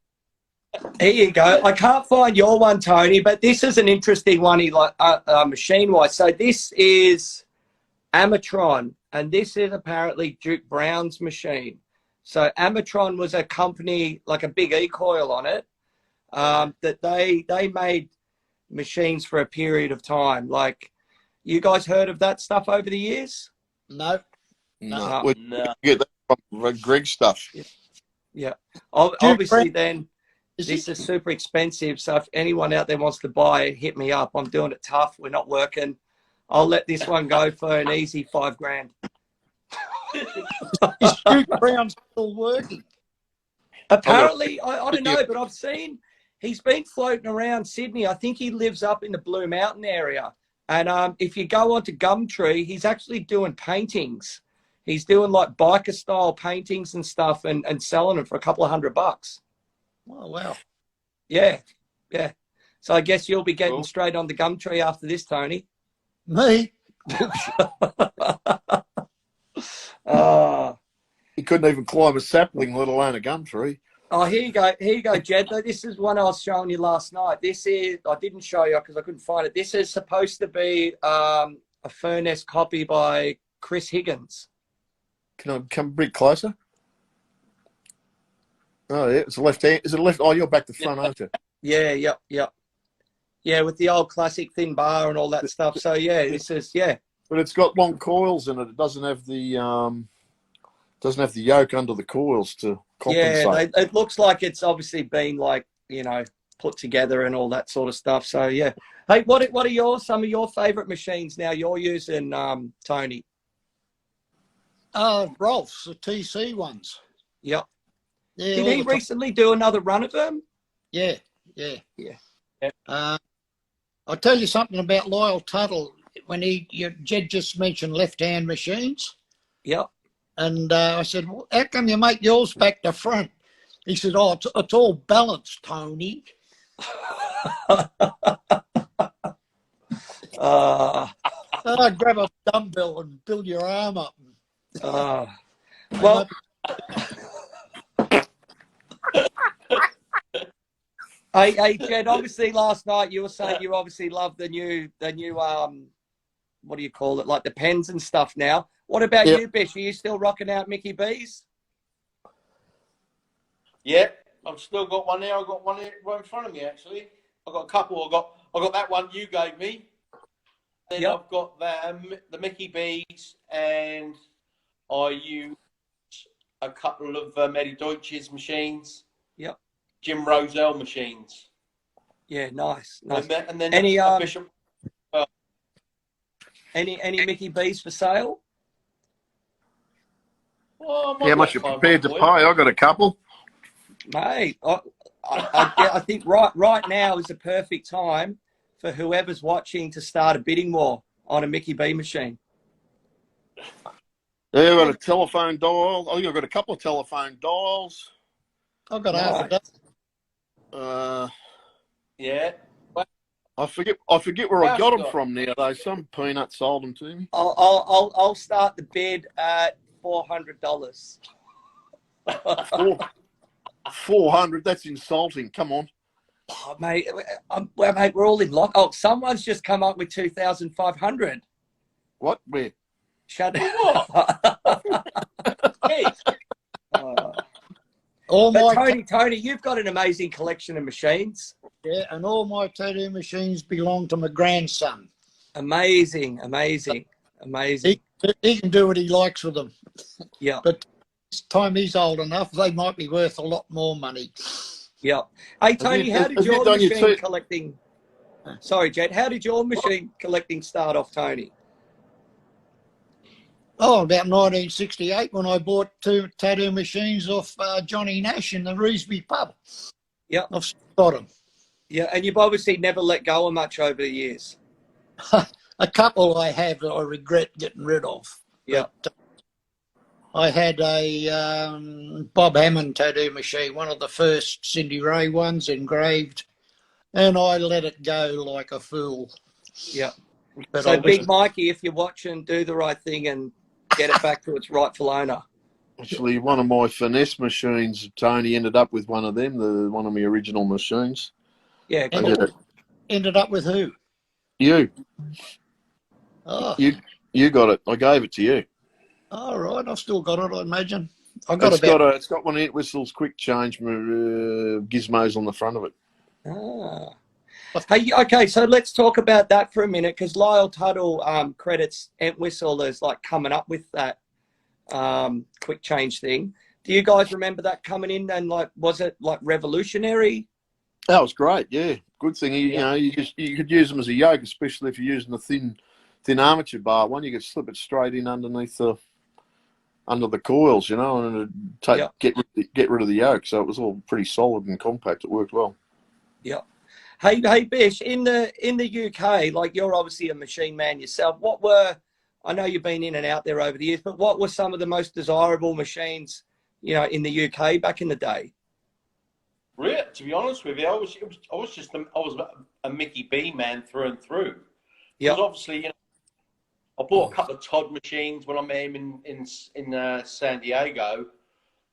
Here you go. I can't find your one, Tony, but this is an interesting one, machine-wise. So this is Amatron, and this is apparently Duke Brown's machine. So Amatron was a company, like a big e-coil on it, that they made machines for a period of time. Like, you guys heard of that stuff over the years? No. We get that from Greg stuff. Yeah. Obviously, then this is super expensive. So if anyone out there wants to buy it, hit me up. I'm doing it tough. We're not working. I'll let this one go for an easy $5,000. Is Duke Brown still working? Apparently, I don't know, but I've seen he's been floating around Sydney. I think he lives up in the Blue Mountain area. And if you go onto Gumtree, he's actually doing paintings. He's doing like biker style paintings and stuff and selling them for a couple of $100. Oh, wow. Yeah. Yeah. So I guess you'll be getting straight on the Gumtree after this, Tony. Me? He couldn't even climb a sapling, let alone a gum tree. Oh, here you go. Here you go, Jed. This is one I was showing you last night. This is, I didn't show you because I couldn't find it. This is supposed to be a Furness copy by Chris Higgins. Can I come a bit closer? Oh, yeah. It's a left hand. Is it a left? Oh, you're back to front, aren't you? Yeah, yep. Yeah, with the old classic thin bar and all that stuff. So, yeah, this is, yeah. But it's got long coils in it. It doesn't have the yoke under the coils to compensate. Yeah, it looks like it's obviously been like, put together and all that sort of stuff. So, yeah. Hey, what are some of your favourite machines now you're using, Tony? Rolf's, the TC ones. Yep. Yeah, Did he recently do another run of them? Yeah. I'll tell you something about Lyle Tuttle. When Jed just mentioned left-hand machines. Yep. And I said, well, how come you make yours back to front? He said, oh, it's all balanced, Tony. Grab a dumbbell and build your arm up. Well, hey, Jed, obviously last night you were saying you obviously love the new what do you call it, like the pens and stuff now. What about you, Bish? Are you still rocking out Mickey B's? Yeah, I've still got one there. I've got one here right in front of me, actually. I've got a couple. I got that one you gave me. Then I've got the Mickey B's, and I use a couple of Medi Deutsch's machines. Yep. Jim Roselle machines. Yeah, nice. And then any Bishop. Any Mickey B's for sale? Well, how much you're prepared to pay? I got a couple. Mate, I think right now is the perfect time for whoever's watching to start a bidding war on a Mickey B machine. Yeah, I've got a telephone dial. I think I've got a couple of telephone dials. I've got half a dozen. Yeah. I forget where I got them from now, though. Some peanut sold them to me. I'll start the bid at $400. 400? That's insulting. Come on. Oh, mate, mate, we're all in lock. Oh, someone's just come up with 2,500. What? Where? Shut up. Hey. Tony, you've got an amazing collection of machines. Yeah, and all my tattoo machines belong to my grandson. Amazing. He can do what he likes with them. Yeah. But this time he's old enough, they might be worth a lot more money. Yeah. Hey, Tony, how did your machine collecting... Sorry, Jed, how did your machine collecting start off, Tony? Oh, about 1968 when I bought 2 tattoo machines off Johnny Nash in the Rhysby pub. Yeah. I've still got them. Yeah, and you've obviously never let go of much over the years. A couple I have that I regret getting rid of. Yeah. I had a Bob Hammond tattoo machine, one of the first Cindy Ray ones, engraved, and I let it go like a fool. Yeah. But so, Big Mikey, if you're watching, do the right thing and get it back to its rightful owner. Actually, one of my finesse machines, Tony ended up with one of them, one of my original machines. Yeah, cool. Ended up with who? You. Oh. You got it. I gave it to you. All right, I've still got it, I imagine. It's got one Ant Whistle's quick change gizmos on the front of it. Ah. Hey, okay, so let's talk about that for a minute, because Lyle Tuttle credits Ant Whistle as like coming up with that quick change thing. Do you guys remember that coming in, and like, was it like revolutionary? That was great, yeah. Good thing, you know, you could use them as a yoke, especially if you're using the thin armature bar one. You could slip it straight in underneath under the coils, you know, and get rid of the yoke. So it was all pretty solid and compact. It worked well. Yeah. Hey, Bish, in the UK, like, you're obviously a machine man yourself. I know you've been in and out there over the years, but what were some of the most desirable machines, you know, in the UK back in the day? Really, to be honest with you, I was a Mickey B man through and through. Yeah. Because obviously, you know, I bought a couple of Todd machines when I met him in San Diego.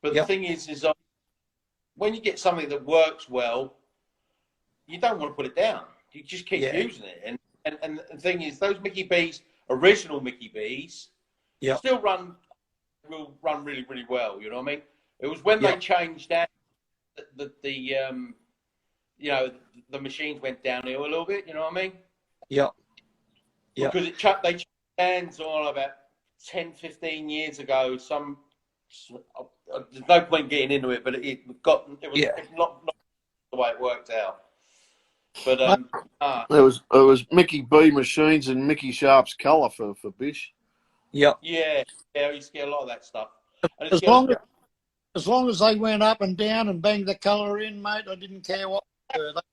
But the thing is when you get something that works well, you don't want to put it down. You just keep using it. And the thing is, those Mickey B's, original Mickey B's, still will run really, really well. You know what I mean? It was when they changed that you know, the machines went downhill a little bit. You know what I mean? Yeah. Yeah. Because they changed hands on about 10, 15 years ago. There's no point getting into it, but it was not the way it worked out. But it was Mickey B machines and Mickey Sharp's colour for Bish. Yep. Yeah, I used to get a lot of that stuff. And as long as they went up and down and banged the colour in, mate, I didn't care what.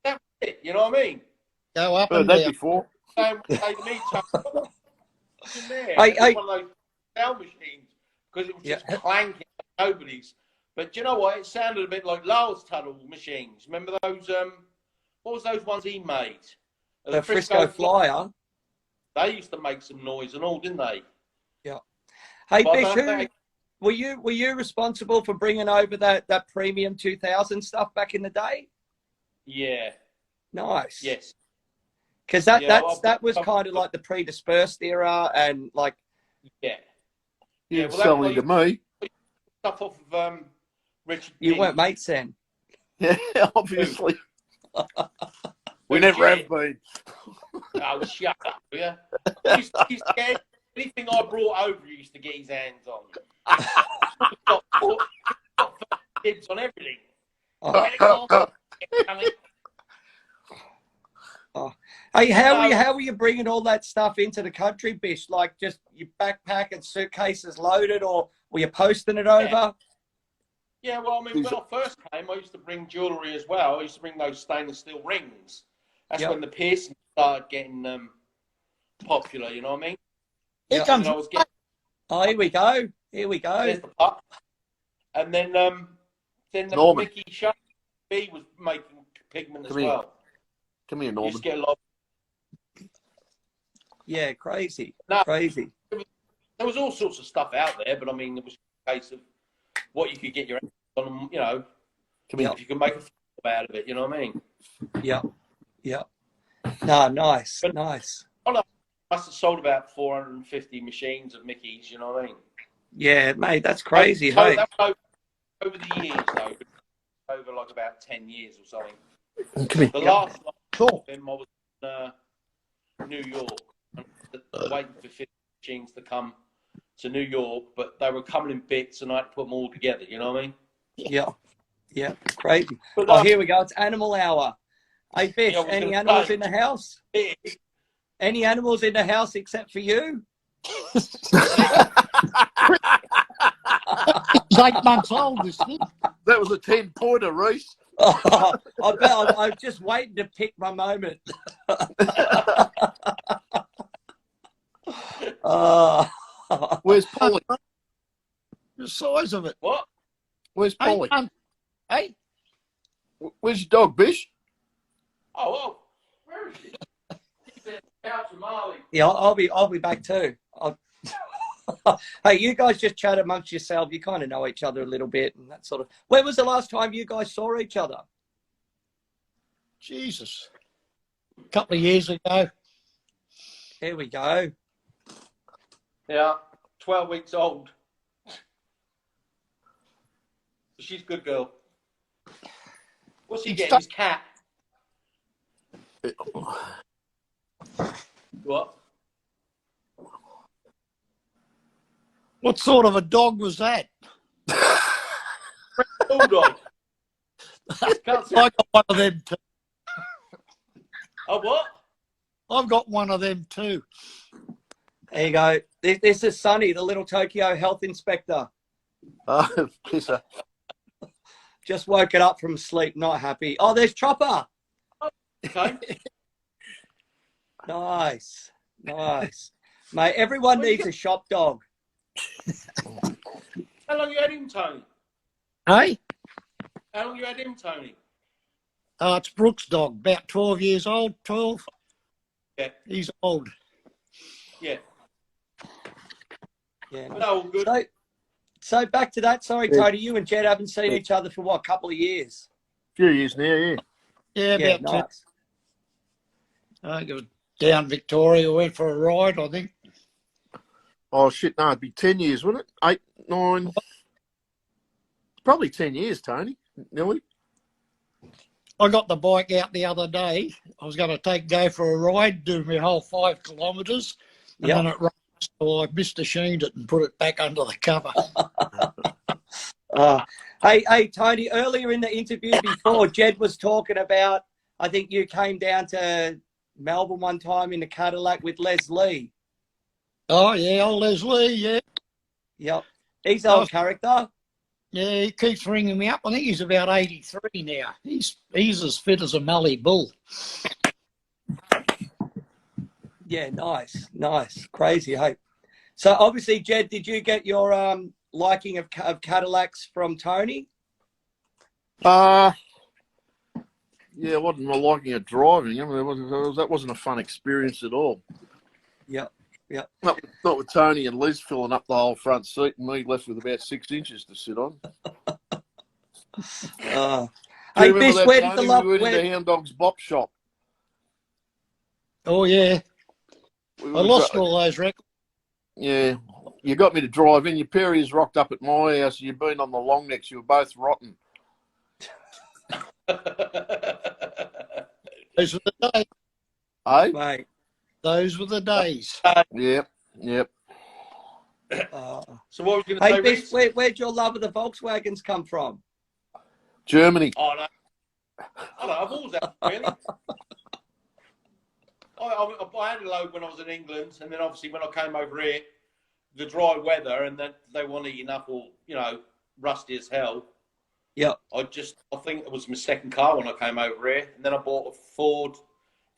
That's it. You know what I mean? Go up and down. Before. They need to in there. One of those sound machines, because it was just clanking like nobody's. But do you know what? It sounded a bit like Lyle's Tuttle machines. Remember those? What was those ones he made? The Frisco Flyer. They used to make some noise and all, didn't they? Yeah. Hey, Bish, were you responsible for bringing over that premium 2000 stuff back in the day? Yeah. Nice. Yes. Because that was kind of like the pre-dispersed era, and like. Yeah. You're selling to me. Stuff off of Richard. You weren't mates then. Yeah, obviously. We never have been. Oh, shut up, yeah. He's scared. Anything I brought over, he used to get his hands on. He's got kids on everything. Hey, how were you bringing all that stuff into the country, Bish? Like, just your backpack and suitcases loaded, or were you posting it over? Yeah, well, I mean, when I first came, I used to bring jewellery as well. I used to bring those stainless steel rings. That's when the piercings started getting popular, you know what I mean? Here comes. Oh, here we go. Here we go. There's the puck. And then the Mickey Sharp B was making pigment as well. Come here, Norman. You used to get a lot. Yeah, crazy. No, crazy. There was all sorts of stuff out there, but I mean, it was a case of what you could get your hands on, you know, if you can make a film out of it, you know what I mean? Yeah, yeah. No, nice, nice. I must have sold about 450 machines of Mickey's, you know what I mean? Yeah, mate, that's crazy. Hey, that was over the years, though, over like about 10 years or something. Come here. The last one I was in New York, waiting for 50 machines to come to New York, but they were coming in bits, and I had to put them all together. You know what I mean? Yeah, yeah, crazy. But, here we go. It's Animal Hour. Hey, Bish, any animals in the house? Any animals in the house except for you? He's 8 months old, this thing. That was a 10-pointer, Rhys. Oh, I bet I'm just waiting to pick my moment. Where's Polly? The size of it. What? Where's Polly? Hey? Where's your dog, Bish? Oh, well. Where is she? She's at the couch with Marley. Yeah, I'll be back too. Hey, you guys just chat amongst yourself. You kind of know each other a little bit and that sort of. When was the last time you guys saw each other? Jesus. A couple of years ago. Here we go. Yeah, 12 weeks old. She's a good girl. What's he getting? His cat. What? What sort of a dog was that? Bulldog. I got one of them too. Oh, what? I've got one of them too. There you go. This is Sonny, the little Tokyo health inspector. Oh, pisser. Just woken up from sleep, not happy. Oh, there's Chopper. Okay. Nice. Mate, everyone needs a shop dog. How long you had him, Tony? Hey? How long you had him, Tony? It's Brooks' dog, about 12 years old, 12. Yeah. He's old. Yeah. Yeah. No, good. So back to that. Sorry, Tony, you and Jed haven't seen each other for what, a couple of years? A few years now, yeah. Yeah, Yeah, about nice. 2. I think it was down Victoria, went for a ride, I think. Oh, shit, no, it'd be 10 years, wouldn't it? 8, 9. Probably 10 years, Tony. Nearly. I got the bike out the other day. I was going to go for a ride, do my whole 5 kilometres, and then it rained, so I machined it and put it back under the cover. Hey, Tony, earlier in the interview before, Jed was talking about, I think you came down to Melbourne one time in the Cadillac with Leslie. Oh, yeah, old Leslie, yeah. Yep. He's an old character. Yeah, he keeps ringing me up. I think he's about 83 now. He's as fit as a Mully bull. Yeah, nice. Crazy, hey. So obviously, Jed, did you get your liking of Cadillacs from Tony? Yeah, it wasn't my liking of driving. I mean, that wasn't a fun experience at all. Yep. Not with Tony and Liz filling up the whole front seat and me left with about 6 inches to sit on. Hey, Bish, where did the love? We went into Hound Dog's Bop Shop. Oh, yeah. I lost all those records. Yeah. You got me to drive in. Your Perry's rocked up at my house. You've been on the long necks. You were both rotten. Those were the days. Eh? Mate. Those were the days. Yep. So what was you going to say, Bish, Rhys? where'd your love of the Volkswagens come from? Germany. Oh, no. I've always had, really. I had a load when I was in England, and then obviously when I came over here, the dry weather, and then they weren't eating up or, rusty as hell. Yep. I think it was my second car when I came over here, and then I bought a Ford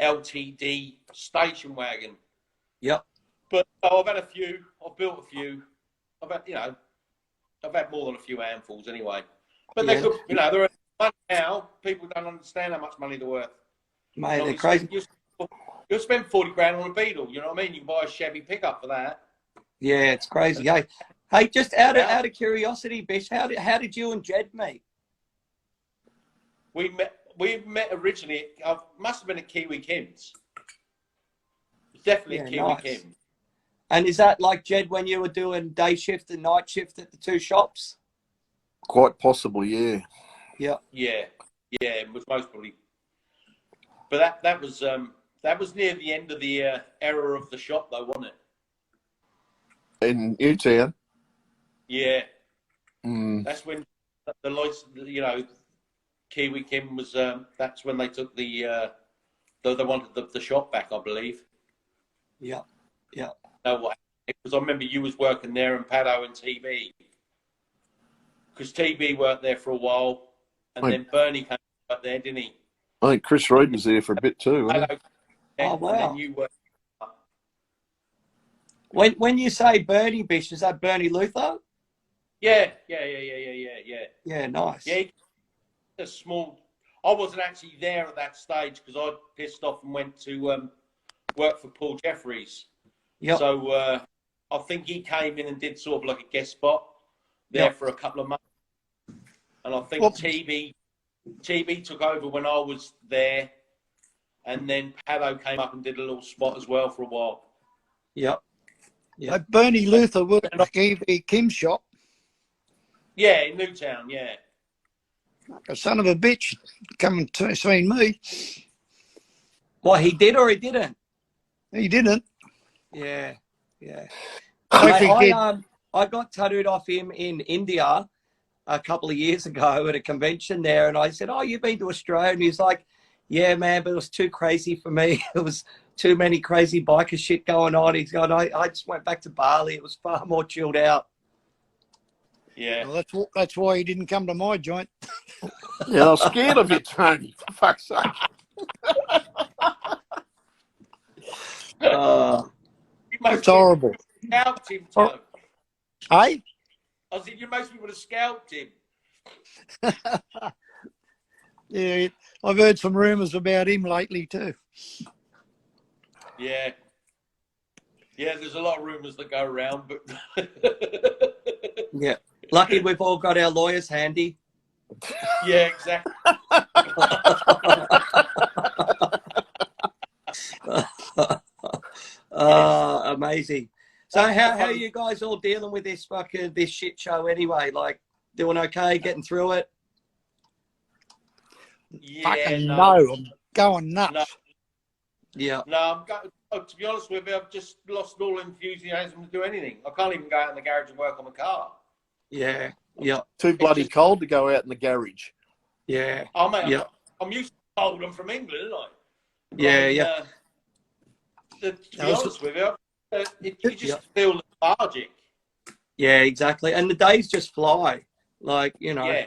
LTD station wagon. Yep. But I've had a few. I've built a few. I've had more than a few handfuls anyway. But they're good. They're money now. People don't understand how much money they're worth. Mate, they're crazy. You'll spend 40 grand on a Beetle. You know what I mean? You can buy a Chevy pickup for that. Yeah, it's crazy. Hey, just out of curiosity, Bish, how did you and Jed meet? We met originally. Must have been at Kiwi Kim's. Definitely at Kiwi Kim's. And is that like, Jed, when you were doing day shift and night shift at the two shops? Quite possibly, yeah. Yeah. Yeah, it was most probably. But that was near the end of the era of the shop, though, wasn't it? In Newtown? Yeah. Mm. That's when the lights, Kiwi Kim was. That's when they took they wanted the shop back, I believe. Yeah. No, what? Because I remember you was working there and Paddo and TB. Because TB worked there for a while, and then Bernie came up there, didn't he? I think Chris Reed was there for a bit too. Oh, wow. And then you were. When you say Bernie, Bish, is that Bernie Luther? Yeah. Yeah, nice. Yeah, a small. I wasn't actually there at that stage because I pissed off and went to work for Paul Jeffries. Yep. So I think he came in and did sort of like a guest spot there for a couple of months. And I think TB took over when I was there, and then Paddo came up and did a little spot as well for a while. Yep. Like Bernie Luther worked at E.B. Kim's shop. Yeah, in Newtown, yeah. A son of a bitch coming to see me. Well, he did or he didn't? He didn't. Yeah, yeah. I got tattooed off him in India a couple of years ago at a convention there, and I said, "Oh, you've been to Australia?" And he's like, "Yeah, man, but it was too crazy for me. It was too many crazy biker shit going on." He's going, I just went back to Bali. It was far more chilled out. Yeah. Well, that's why he didn't come to my joint. Yeah, I was scared of you, Tony, for fuck's sake. It's horrible. Scalped him, Tony. Hey? I said, you most people would have scalped him. Yeah, I've heard some rumours about him lately too. Yeah. Yeah, there's a lot of rumours that go around, but... Yeah. Lucky we've all got our lawyers handy. Yeah, exactly. Amazing. So how are you guys all dealing with this shit show anyway? Like, doing okay, getting through it? Yeah, Fucking no, I'm going nuts. No. Yeah. No, to be honest with you, I've just lost all enthusiasm to do anything. I can't even go out in the garage and work on the car. Yeah. Yeah. Too bloody cold to go out in the garage. Yeah. Oh, mate, yeah. I'm used to cold. I'm from England, aren't I? Yeah, yeah. To be honest with you, you just feel lethargic. Yeah, exactly. And the days just fly. Like, you know,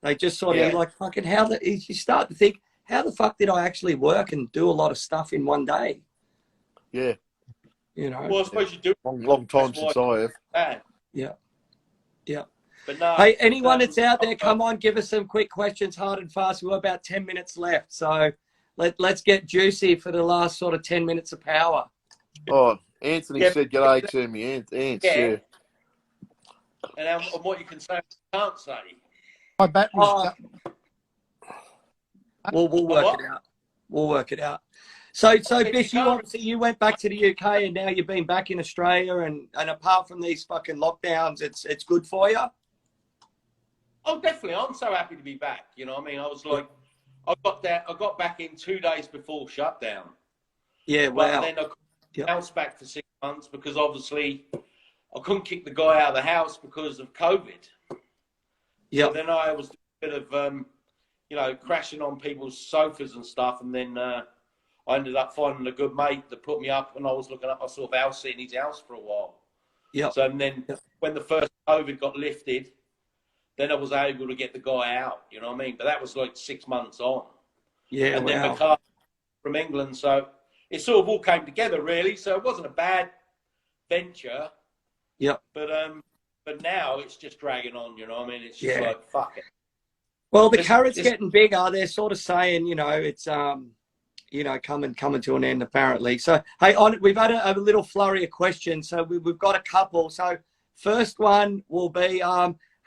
they just sort of like, fucking you start to think, how the fuck did I actually work and do a lot of stuff in one day? Yeah. You know. Well, I suppose you do. Long time since I have. Yeah. Yeah. But no, hey, anyone that's out there, come on, give us some quick questions, hard and fast. We've got about 10 minutes left. So let's get juicy for the last sort of 10 minutes of power. Oh, Anthony said g'day to me. Ants, yeah. And what you can say, can't say. My battery's We'll work it out. We'll work it out. So Bish, you went back to the UK and now you've been back in Australia and apart from these fucking lockdowns, it's good for you? Oh, definitely. I'm so happy to be back. You know what I mean? I was like, I got back in 2 days before shutdown. Yeah, wow. But then I couldn't bounce back for 6 months because obviously I couldn't kick the guy out of the house because of COVID. Yeah. So then I was a bit of, crashing on people's sofas and stuff. And then I ended up finding a good mate that put me up and I was looking up my sort of house in his house for a while. Yeah. So then when the first COVID got lifted, then I was able to get the guy out, you know what I mean? But that was like 6 months on. Yeah, and then the car from England. So it sort of all came together, really. So it wasn't a bad venture. Yeah. But now it's just dragging on, you know what I mean? It's just like, fuck it. Well, the carrot's getting bigger. They're sort of saying, it's, coming to an end, apparently. So, hey, we've had a little flurry of questions. So we've got a couple. So first one will be,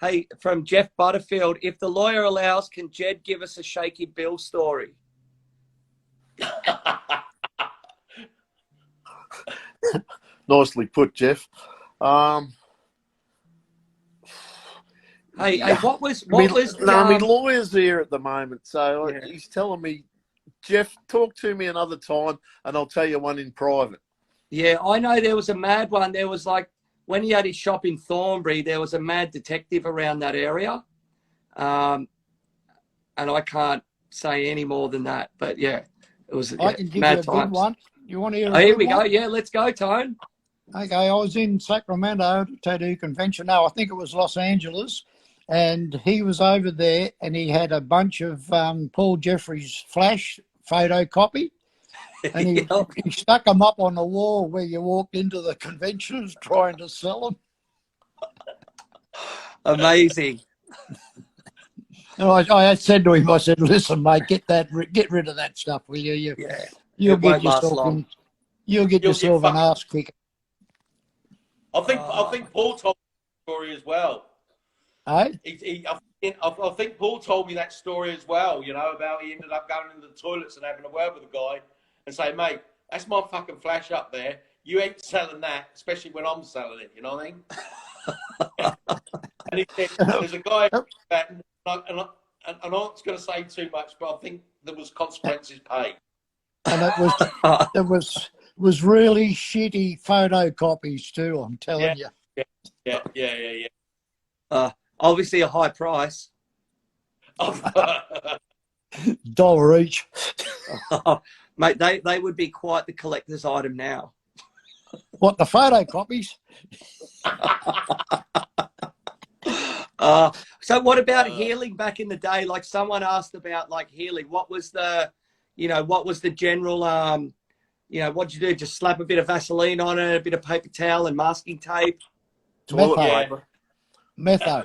hey, from Jeff Butterfield, if the lawyer allows, can Jed give us a Shaky Bill story? Nicely put, Jeff. Hey, what was my lawyer's here at the moment, so he's telling me, Jeff, talk to me another time and I'll tell you one in private. Yeah, I know there was a mad one. There was like, when he had his shop in Thornbury, there was a mad detective around that area. And I can't say any more than that, but yeah, it was I can give mad you a times. good one. You want to hear a Here good we one? go. Yeah, let's go, Tone. Okay, I was in Sacramento Tattoo Convention. No, I think it was Los Angeles. And he was over there and he had a bunch of Paul Jeffries flash photocopy. And he stuck them up on the wall where you walked into the conventions trying to sell them. Amazing. And I had said to him, I said, "Listen, mate, get rid of that stuff, will you? Yeah. You'll It get won't last yourself long. in. You'll get yourself an ass kick." I think Paul told me the story as well. Eh? I think Paul told me that story as well. You know, about he ended up going into the toilets and having a word with a guy and saying, "Mate, that's my fucking flash up there. You ain't selling that, especially when I'm selling it." You know what I mean? And he said, "There's a guy that, and I'm not going to say too much, but I think there was consequences paid." And it was really shitty photocopies too. I'm telling you. Yeah. Obviously a high price. $1 each. Mate, they would be quite the collector's item now. What, the photocopies? So what about healing back in the day? Like someone asked about like healing. What was the general, what'd you do? Just slap a bit of Vaseline on it, a bit of paper towel and masking tape? Toilet paper. Metho.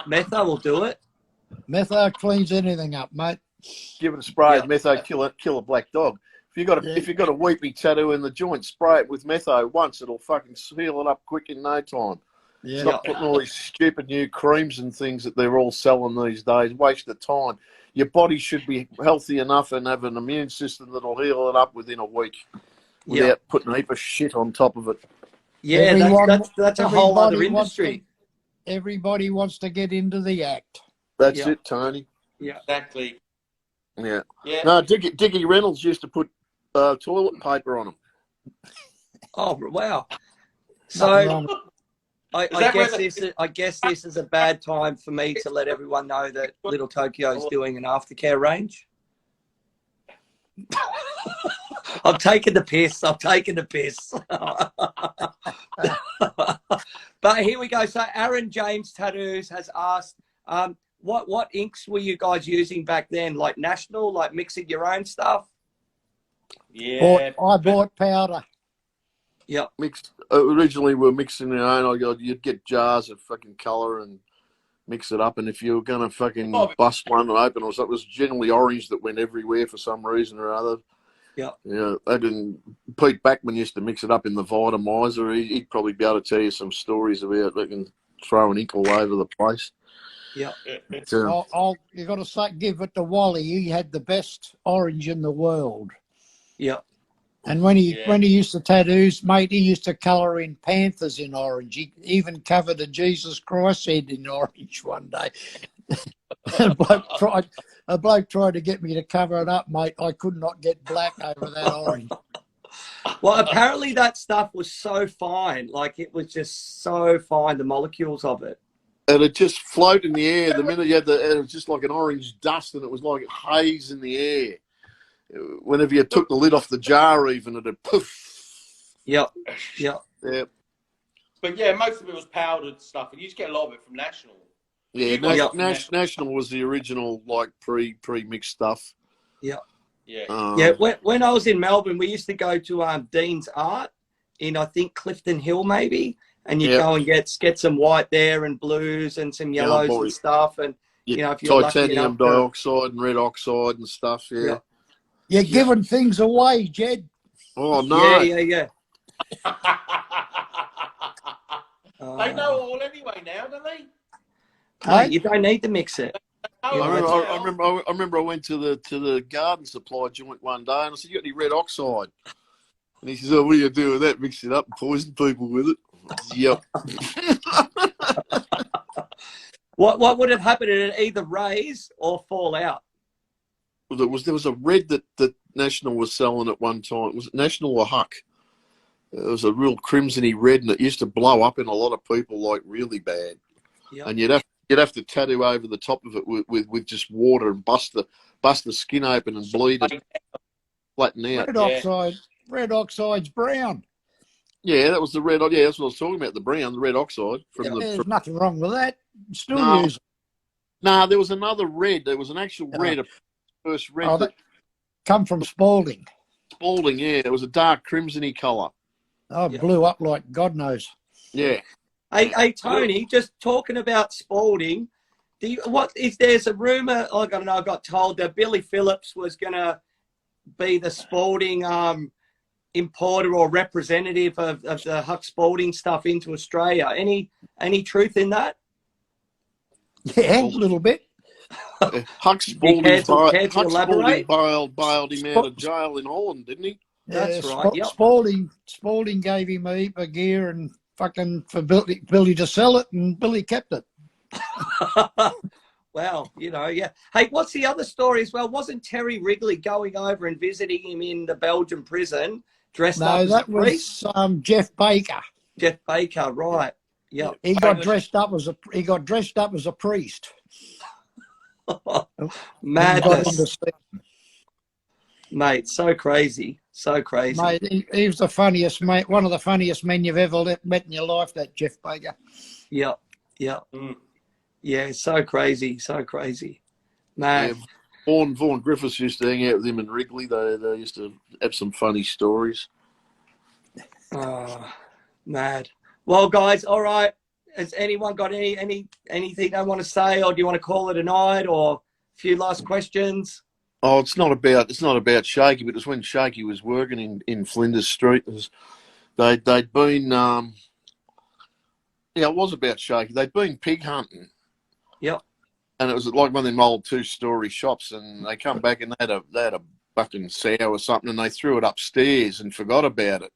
Metho will do it. Metho cleans anything up, mate. Give it a spray. Metho kill a black dog. If you've got a weepy tattoo in the joint, spray it with metho once. It'll fucking seal it up quick in no time. Yeah. Stop putting all these stupid new creams and things that they're all selling these days. Waste of time. Your body should be healthy enough and have an immune system that'll heal it up within a week without putting a heap of shit on top of it. Yeah, that's a whole other industry. Everybody wants to get into the act. That's it, Tony. Yeah, exactly. Yeah. No, Dickie Reynolds used to put toilet paper on them. Oh wow! So I guess this is a bad time for me to let everyone know that Little Tokyo's doing an aftercare range. I'm taking the piss. But here we go. So Aaron James Tattoos has asked, what inks were you guys using back then? Like National, like mixing your own stuff? Yeah. I bought powder. Yep. Originally, we were mixing our own. You'd get jars of fucking colour and mix it up. And if you were going to fucking bust one and open or something, it was generally orange that went everywhere for some reason or other. Yep. Yeah. Pete Backman used to mix it up in the Vitamizer. He'd probably be able to tell you some stories about throwing ink all over the place. Yeah. You got to give it to Wally. He had the best orange in the world. Yeah. And when he used to tattoos, mate, he used to colour in panthers in orange. He even covered a Jesus Christ head in orange one day. A bloke tried to get me to cover it up, mate. I could not get black over that orange. Well, apparently that stuff was so fine. Like it was just so fine, the molecules of it. And it just floated in the air. The minute you had it was just like an orange dust, and it was like haze in the air. Whenever you took the lid off the jar, even it'd poof. Yep. But yeah, most of it was powdered stuff, and you just get a lot of it from National. Yeah, National was the original, like pre-mixed stuff. Yeah. Yeah. When I was in Melbourne, we used to go to Dean's Art in, I think, Clifton Hill, maybe, and you go and get some white there and blues and some yellows and stuff, and if you're titanium dioxide and red oxide and stuff. Yeah. You're giving things away, Jed. Oh no. Yeah. They know all anyway now, don't they? Hey, you don't need to mix it. I remember I went to the garden supply joint one day and I said, "You got any red oxide?" And he says, "Oh, what do you do with that? Mix it up and poison people with it." Yep. What would have happened? It either raise or fall out. Well, there was a red that National was selling at one time. Was it National or Huck? It was a real crimsony red, and it used to blow up in a lot of people like really bad. Yep. And you'd have to tattoo over the top of it with just water and bust the skin open and bleed it, flatten out. Red oxide's brown. Yeah, that was the red. Yeah, that's what I was talking about. The brown, the red oxide. There's nothing wrong with that. Still use it. No, there was another red. There was an actual red. A first red that come from Spalding. Yeah. It was a dark crimsony colour. Oh, it blew up like God knows. Yeah. Hey, Tony, just talking about Spalding. What if there's a rumor? I don't know. I got told that Billy Phillips was going to be the Spalding importer or representative of the Huck Spalding stuff into Australia. Any truth in that? Yeah, a little bit. Huck Spalding bailed him out of Sp- jail in Holland, didn't he? That's right. Yep. Spalding gave him a heap of gear and fucking for Billy to sell it, and Billy kept it. Well, yeah. Hey, what's the other story as well? Wasn't Terry Wrigley going over and visiting him in the Belgian prison dressed up as a priest? No, that was Jeff Baker. Jeff Baker, right? Yep. He got dressed up as a priest. Madness, mate. So crazy. Mate, he was the funniest mate. One of the funniest men you've ever met in your life. That Jeff Baker. Yep. Yeah, so crazy, man. Yeah, Vaughan Griffiths used to hang out with him and Wrigley. They used to have some funny stories. Oh, mad. Well, guys, all right. Has anyone got anything they want to say, or do you want to call it a night, or a few last questions? Oh, it's not about Shaky, but it was when Shaky was working in Flinders Street. They'd been it was about Shaky. They'd been pig hunting. Yep. And it was like one of them old 2-story shops, and they come back and they had a fucking sow or something, and they threw it upstairs and forgot about it.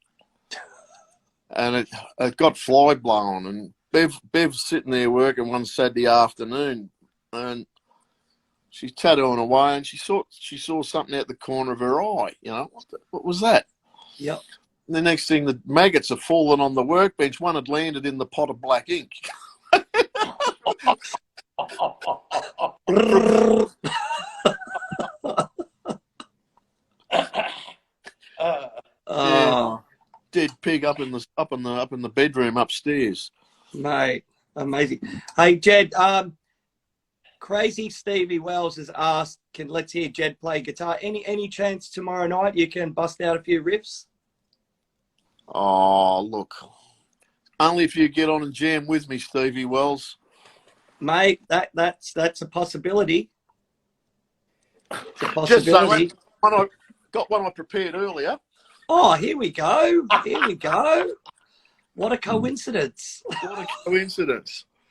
And it got fly blown, and Bev's sitting there working one Saturday afternoon, and she's tattooing away, and she saw something out the corner of her eye. What was that? Yep. And the next thing, the maggots are falling on the workbench. One had landed in the pot of black ink. Dead pig up in the bedroom upstairs. Mate, amazing. Hey, Jed, Crazy Stevie Wells has asked, let's hear Jed play guitar. Any chance tomorrow night you can bust out a few riffs? Oh, look. Only if you get on and jam with me, Stevie Wells. Mate, that's a possibility. It's a possibility. Just so, I got one I prepared earlier. Oh, here we go. What a coincidence.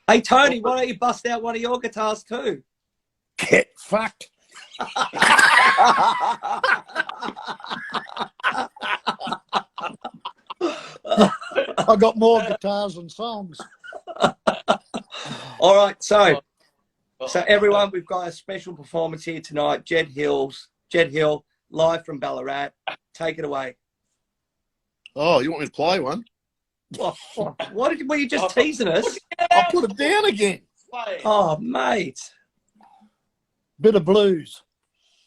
Hey, Tony, why don't you bust out one of your guitars too? Get fucked. I got more guitars than songs. All right, so everyone, we've got a special performance here tonight. Jed Hill, live from Ballarat. Take it away. Oh, you want me to play one? Were you just teasing us? I'll put it down again. Oh, mate. Bit of blues.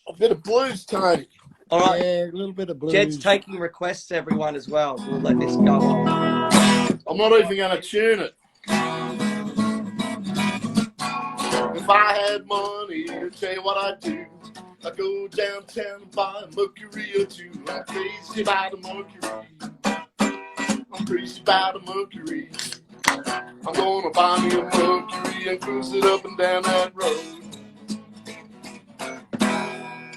A bit of blues, Tony. All right. Yeah, a little bit of blues. Jed's taking requests, everyone, as well. We'll let this go on. I'm not even going to tune it. If I had money, I'd tell you what I'd do. I'd go downtown and buy a Mercury or two. I'm crazy about a Mercury. I'm gonna buy me a Mercury and cruise it up and down that road.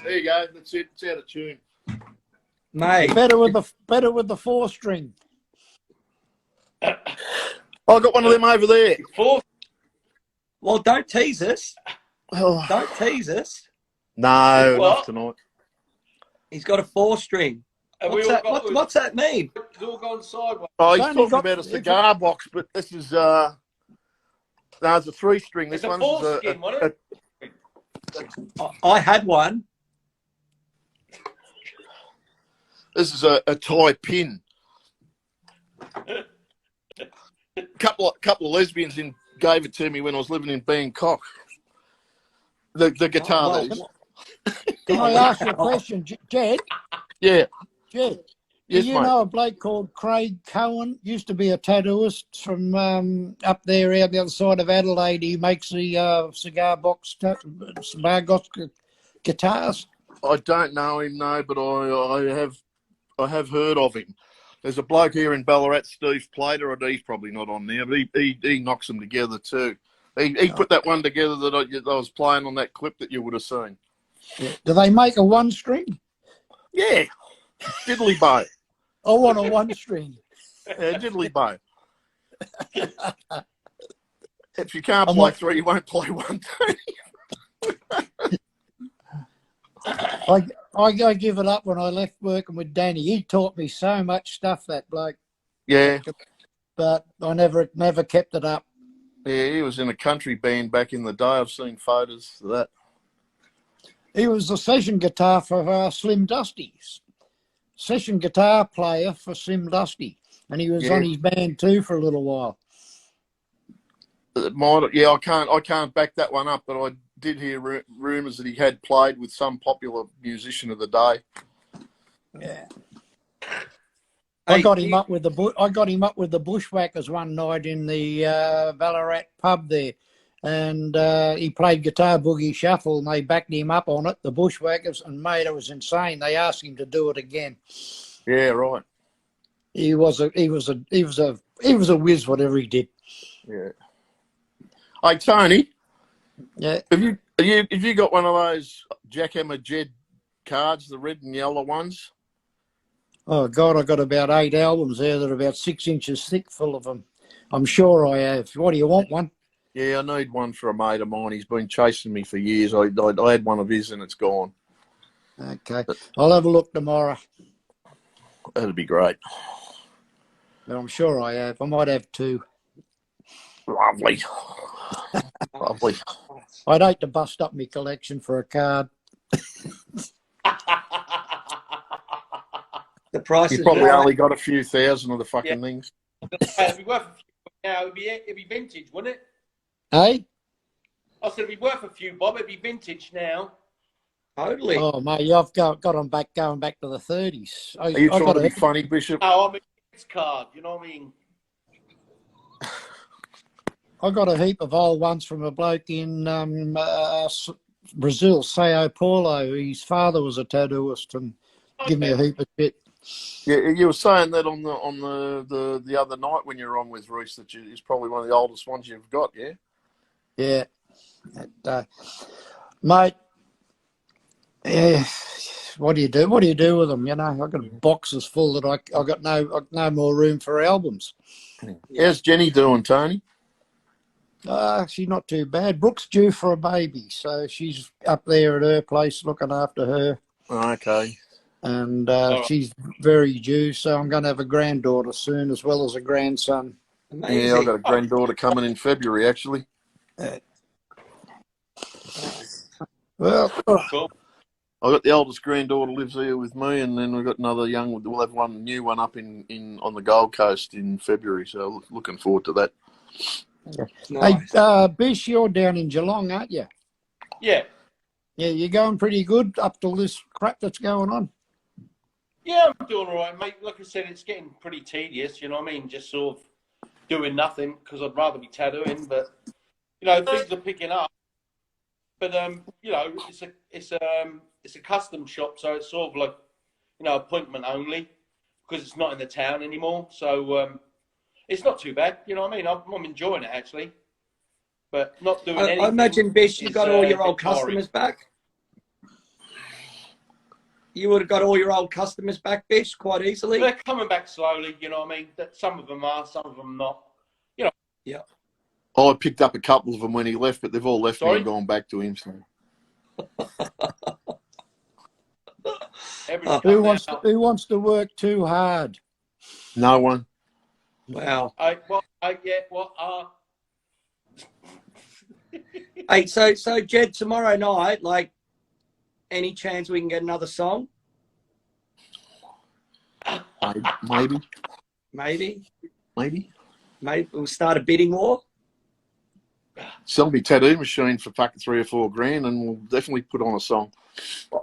There you go. That's it. It's out of tune. Mate. Better with the 4-string. I got one of them over there. Well, don't tease us. Oh. Don't tease us. No, not tonight. He's got a 4-string. What's that mean? It's all gone sideways. Oh, he's talking about a cigar box, but this is no, it's a 3-string. This one's a 4-string, wasn't it? I had one. This is a tie pin. Couple of lesbians gave it to me when I was living in Bangkok. The guitar. Can I ask you a question, Jed? Yeah. Jed, yes, do you mate. know a bloke called Craig Cohen? Used to be a tattooist from up there out the other side of Adelaide. He makes the cigar box guitars. I don't know him, no, but I have heard of him. There's a bloke here in Ballarat, Steve Plater. He's probably not on there, but he knocks them together too. He put that one together that I was playing on that clip that you would have seen. Yeah. Do they make a one string? Yeah, diddly bow. I want a one string. Yeah, diddly bow. If you can't play three, you won't play one. I give it up when I left working with Danny. He taught me so much stuff, that bloke. Yeah. But I never kept it up. Yeah, he was in a country band back in the day. I've seen photos of that. He was the session guitar for Slim Dusty's. Session guitar player for Slim Dusty. And he was on his band too for a little while. Yeah, I can't back that one up, but I did hear rumours that he had played with some popular musician of the day. Yeah. I got him up with the Bushwhackers one night in the Ballarat pub there, and he played Guitar Boogie Shuffle, and they backed him up on it, the Bushwhackers, and mate, it was insane. They asked him to do it again. Yeah, right. He was a whiz, whatever he did. Yeah. Hey Tony. Yeah. Have you got one of those Jackhammer Jed cards, the red and yellow ones? Oh, God, I've got about 8 albums there that are about 6 inches thick full of them. I'm sure I have. What, do you want one? Yeah, I need one for a mate of mine. He's been chasing me for years. I had one of his and it's gone. Okay. I'll have a look tomorrow. That'd be great. But I'm sure I have. I might have 2. Lovely. Lovely. I'd hate to bust up my collection for a card. The price you probably only got a few thousand of the fucking things. It'd be worth a few now. It'd be vintage, wouldn't it? Hey? I said it'd be worth a few, Bob. It'd be vintage now. Totally. Oh, mate, I've got them going back to the 30s. Are you trying to be funny, Bishop? Oh, I mean, it's card. You know what I mean? I got a heap of old ones from a bloke in Brazil, Sao Paulo. His father was a tattooist, and give me a heap of shit. Yeah, you were saying that on the other night when you were on with Rhys that it's probably one of the oldest ones you've got. Yeah. Yeah, mate. Yeah. What do you do? What do you do with them? You know, I've got boxes full that I got no more room for albums. How's Jenny doing, Tony? She's not too bad. Brooke's due for a baby, so she's up there at her place looking after her. Okay. And she's very due, so I'm going to have a granddaughter soon as well as a grandson. Amazing. Yeah, I've got a granddaughter coming in February, actually. Well, Cool. I've got the oldest granddaughter lives here with me, and then we've got another we'll have one new one up on the Gold Coast in February, so looking forward to that. Nice. Hey, Bish, you're down in Geelong, aren't you? Yeah. Yeah, you're going pretty good up to this crap that's going on. Yeah, I'm doing all right, mate. Like I said, it's getting pretty tedious, you know what I mean? Just sort of doing nothing because I'd rather be tattooing, but, you know, things are picking up. But, you know, it's a custom shop, so it's sort of like, you know, appointment only because it's not in the town anymore. So it's not too bad, you know what I mean? I'm enjoying it, actually. But not doing anything. I imagine, Bish, you got all your old customers back. You would have got all your old customers back, Bish, quite easily. They're coming back slowly, you know what I mean? Some of them are, some of them not. You know. Yeah. I picked up a couple of them when he left, but they've all left me and gone back to him. So. Who wants to work too hard? No one. Wow. What? Hey, so Jed, tomorrow night, like, any chance we can get another song? Maybe. Maybe we'll start a bidding war. Sell me tattoo machine for fucking $3 or $4 grand, and we'll definitely put on a song.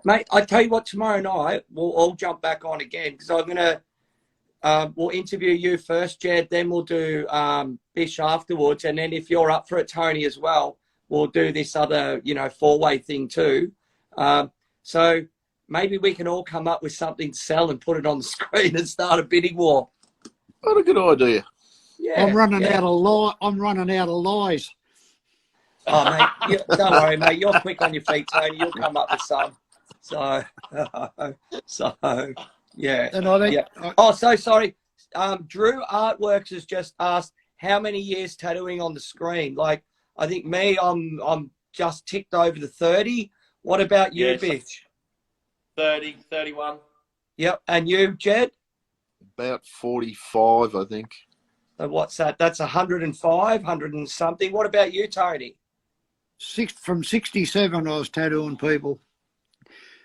Mate, I tell you what, tomorrow night we'll all jump back on again because I'm gonna we'll interview you first, Jed. Then we'll do Bish afterwards, and then if you're up for it, Tony, as well, we'll do this other 4-way thing too. So maybe we can all come up with something to sell and put it on the screen and start a bidding war. What a good idea. Yeah, I'm running out of lies. Oh, mate, don't worry, mate. You're quick on your feet, Tony. You'll come up with some. So, yeah. And I think, yeah. Oh, so sorry. Drew Artworks has just asked how many years tattooing on the screen. Like, I think me, I'm just ticked over the 30. What about you, Bish? 30, 31. Yep. And you, Jed? About 45, I think. So what's that? That's 105, 100 and something. What about you, Tony? From 67, I was tattooing people.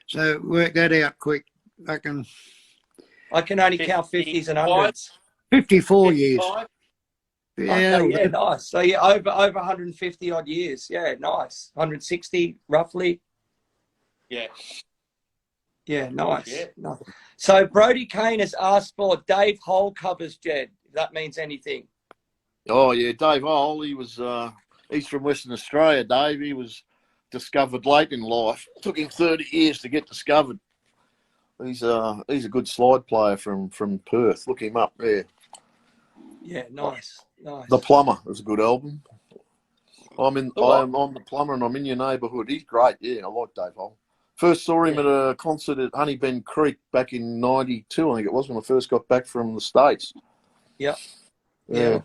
So work that out quick. I can only count 50s and 100s. 54 years. Yeah, okay, yeah, nice. So yeah, over 150 odd years. Yeah, nice. 160 roughly. Yeah. Yeah, nice. Yeah. Nice. So Brody Kane has asked for Dave Hole covers, Jed, if that means anything. Oh yeah, Dave Hole, he's from Western Australia, Dave. He was discovered late in life. It took him 30 years to get discovered. He's a good slide player from Perth. Look him up there. Yeah, nice. Nice. The Plumber is a good album. I'm the Plumber and I'm in your neighbourhood. He's great. Yeah, I like Dave Hole. First saw him at a concert at Honeybend Creek back in '92. I think it was when I first got back from the States. Yep. Yeah.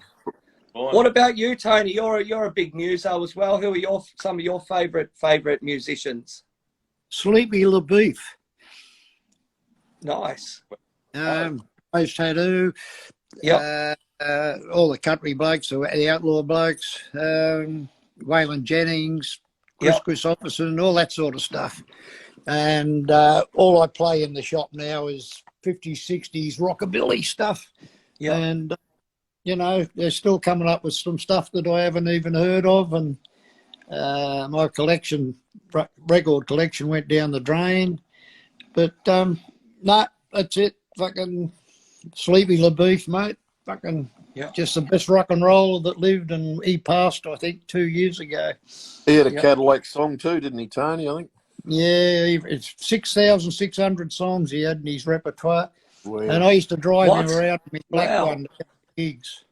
What about you, Tony? You're a big muso as well. Who are some of your favourite musicians? Sleepy LaBeef. Nice. Face tattoo. Yep. All the country blokes, the outlaw blokes, Waylon Jennings, Chris Christopherson, all that sort of stuff. And all I play in the shop now is 50s, 60s rockabilly stuff. Yep. And, they're still coming up with some stuff that I haven't even heard of. And my record collection went down the drain. But, no, that's it. Fucking Sleepy LaBeef, mate. Fucking just the best rock and roller that lived, and he passed, I think, 2 years ago. He had a Cadillac song too, didn't he, Tony? I think. Yeah, it's 6,600 songs he had in his repertoire. Wow. And I used to drive him around in my black one to gigs.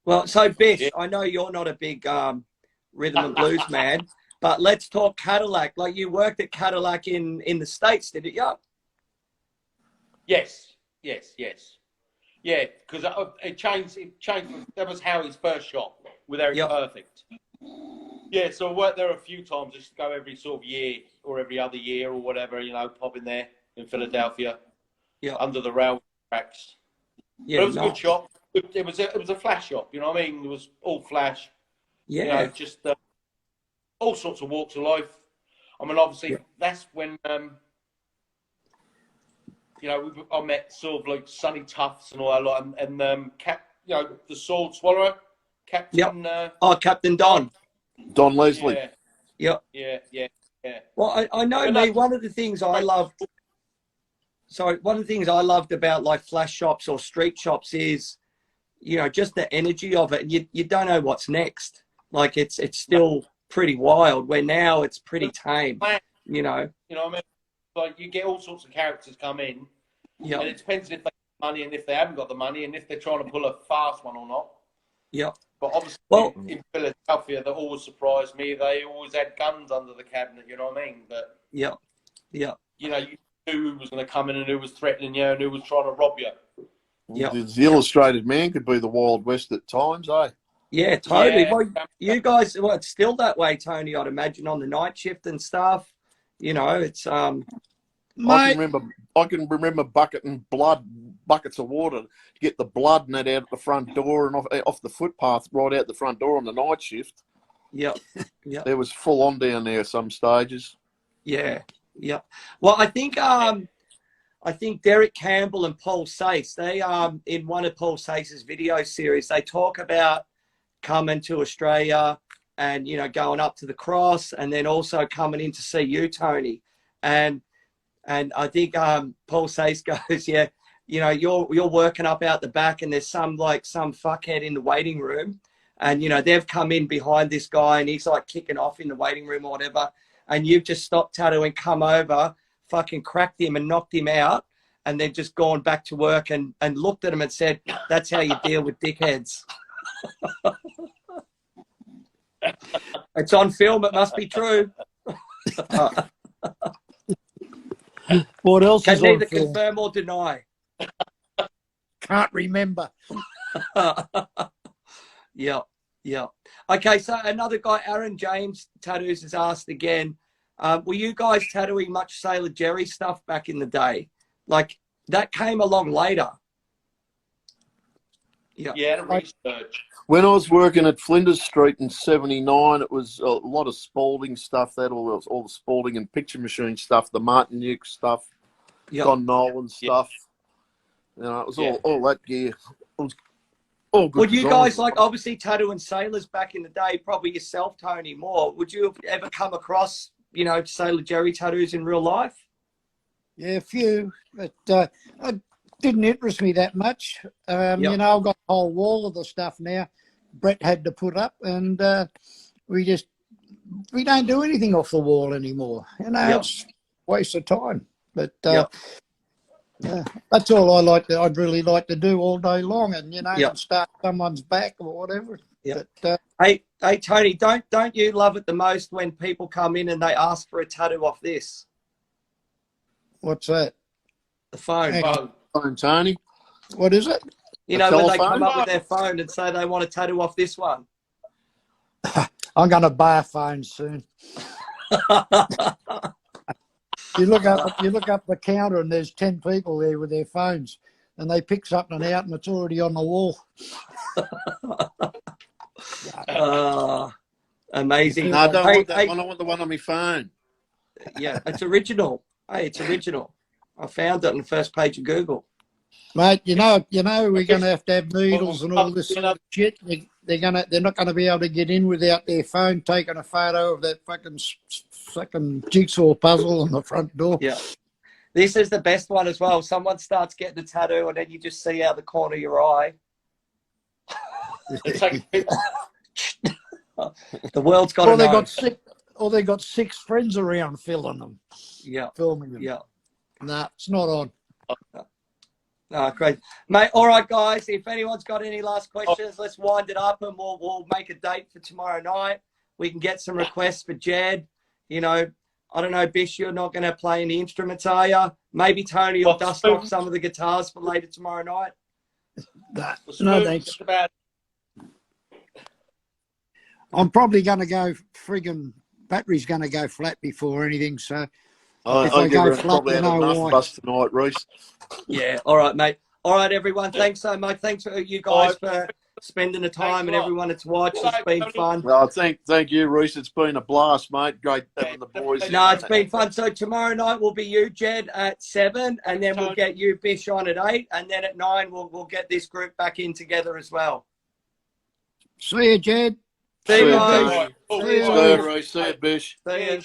Well, so Bish, I know you're not a big rhythm and blues man, but let's talk Cadillac. Like, you worked at Cadillac in the States, did it? Yeah. Yes. Yeah, because it changed. That was Howie's first shop with Eric Perfect. Yeah, so I worked there a few times. I used to go every sort of year or every other year or whatever, pop in there in Philadelphia. Yeah. Under the rail tracks. Yeah, but it was a good shop. It was a flash shop, you know what I mean? It was all flash. Yeah. Just all sorts of walks of life. I mean, obviously, that's when I met sort of like Sonny Tufts and all that lot, and the Sword Swallower, Captain. Captain Don. Don Leslie. Yeah. Yeah. Well, I know, one of the things I loved. So one of the things I loved about like flash shops or street shops is, just the energy of it. And you don't know what's next. Like it's still pretty wild. Where now it's pretty tame. You know what I mean? Like you get all sorts of characters come in, and it depends if they have money and if they haven't got the money and if they're trying to pull a fast one or not. Yeah. But obviously, in Philadelphia, that always surprised me. They always had guns under the cabinet. You know what I mean? But yeah. You knew who was going to come in and who was threatening you and who was trying to rob you. Yeah. The Illustrated Man could be the Wild West at times, eh? Yeah, totally. Yeah. Well, you guys, it's still that way, Tony. I'd imagine on the night shift and stuff. It's I can remember buckets of water to get the blood and that out at the front door and off the footpath right out the front door on the night shift. Yep. There was full on down there some stages. Yeah. Well, I think Derek Campbell and Paul Sace, they in one of Paul Sace's video series, they talk about coming to Australia and going up to the Cross, and then also coming in to see you, Tony. And I think Paul Sace goes, you're working up out the back, and there's some fuckhead in the waiting room, and they've come in behind this guy, and he's like kicking off in the waiting room or whatever, and you've just stopped tattooing, come over, fucking cracked him and knocked him out, and then just gone back to work and looked at him and said, that's how you deal with dickheads. It's on film. It must be true. What else Can is on neither film? confirm or deny. Can't remember. Yeah. Okay, so another guy, Aaron James Tattoos, has asked again, were you guys tattooing much Sailor Jerry stuff back in the day? Like, that came along later. Yeah, research. When I was working at Flinders Street in '79, it was a lot of Spalding stuff. That all the Spalding and picture machine stuff, the Martin Nuke stuff, Don Nolan stuff. You know, it was all that gear. It was all good. Would you guys, like, obviously tattooing sailors back in the day, probably yourself, Tony, more, would you have ever come across, you know, Sailor Jerry tattoos in real life? Yeah, a few, but it didn't interest me that much. You know, I've got a whole wall of the stuff now Brett had to put up, and we don't do anything off the wall anymore. You know, it's a waste of time. But that's all I'd really like to do all day long, and you know, and start someone's back or whatever. But, hey, Tony, don't you love it the most when people come in and they ask for a tattoo off this? What's that? The phone. Phone, Tony. What is it? You know, when they come up with their phone and say they want a tattoo off this one. I'm going to buy a phone soon. You look up the counter and there's 10 people there with their phones, and they pick something out and it's already on the wall. Amazing. No, I don't want that one. I want the one on my phone. Yeah, it's original. Hey, it's original. I found it on the first page of Google. Mate, you know, we're going to have needles and all this sort of shit. They're not going to be able to get in without their phone taking a photo of that fucking jigsaw puzzle on the front door. Yeah, this is the best one as well. Someone starts getting a tattoo, and then you just see out the corner of your eye. The world's got to know. They got six friends around filming them. Yeah, filming them. Yeah. Nah, it's not on. Oh, great, mate. All right, guys. If anyone's got any last questions, let's wind it up, and we'll make a date for tomorrow night. We can get some requests for Jed. You know, I don't know, Bish, you're not going to play any instruments, are you? Maybe Tony will dust off some of the guitars for later tomorrow night. No, thanks. I'm probably going to go friggin' battery's going to go flat before anything, so if I go flat, probably you know enough why. of us tonight, Rhys. Yeah, all right, mate. All right, everyone. Thanks so much. Thanks for you guys for spending the time and everyone that's watched. It's been fun. Well, thank you, Rhys. It's been a blast, mate. Great having the boys. No, it's been fun. So tomorrow night will be you, Jed, at 7, and then we'll get you, Bish, on at 8, and then at 9 we'll get this group back in together as well. See you, Jed. See you, guys. See you, Rhys. See you, Bish. See you.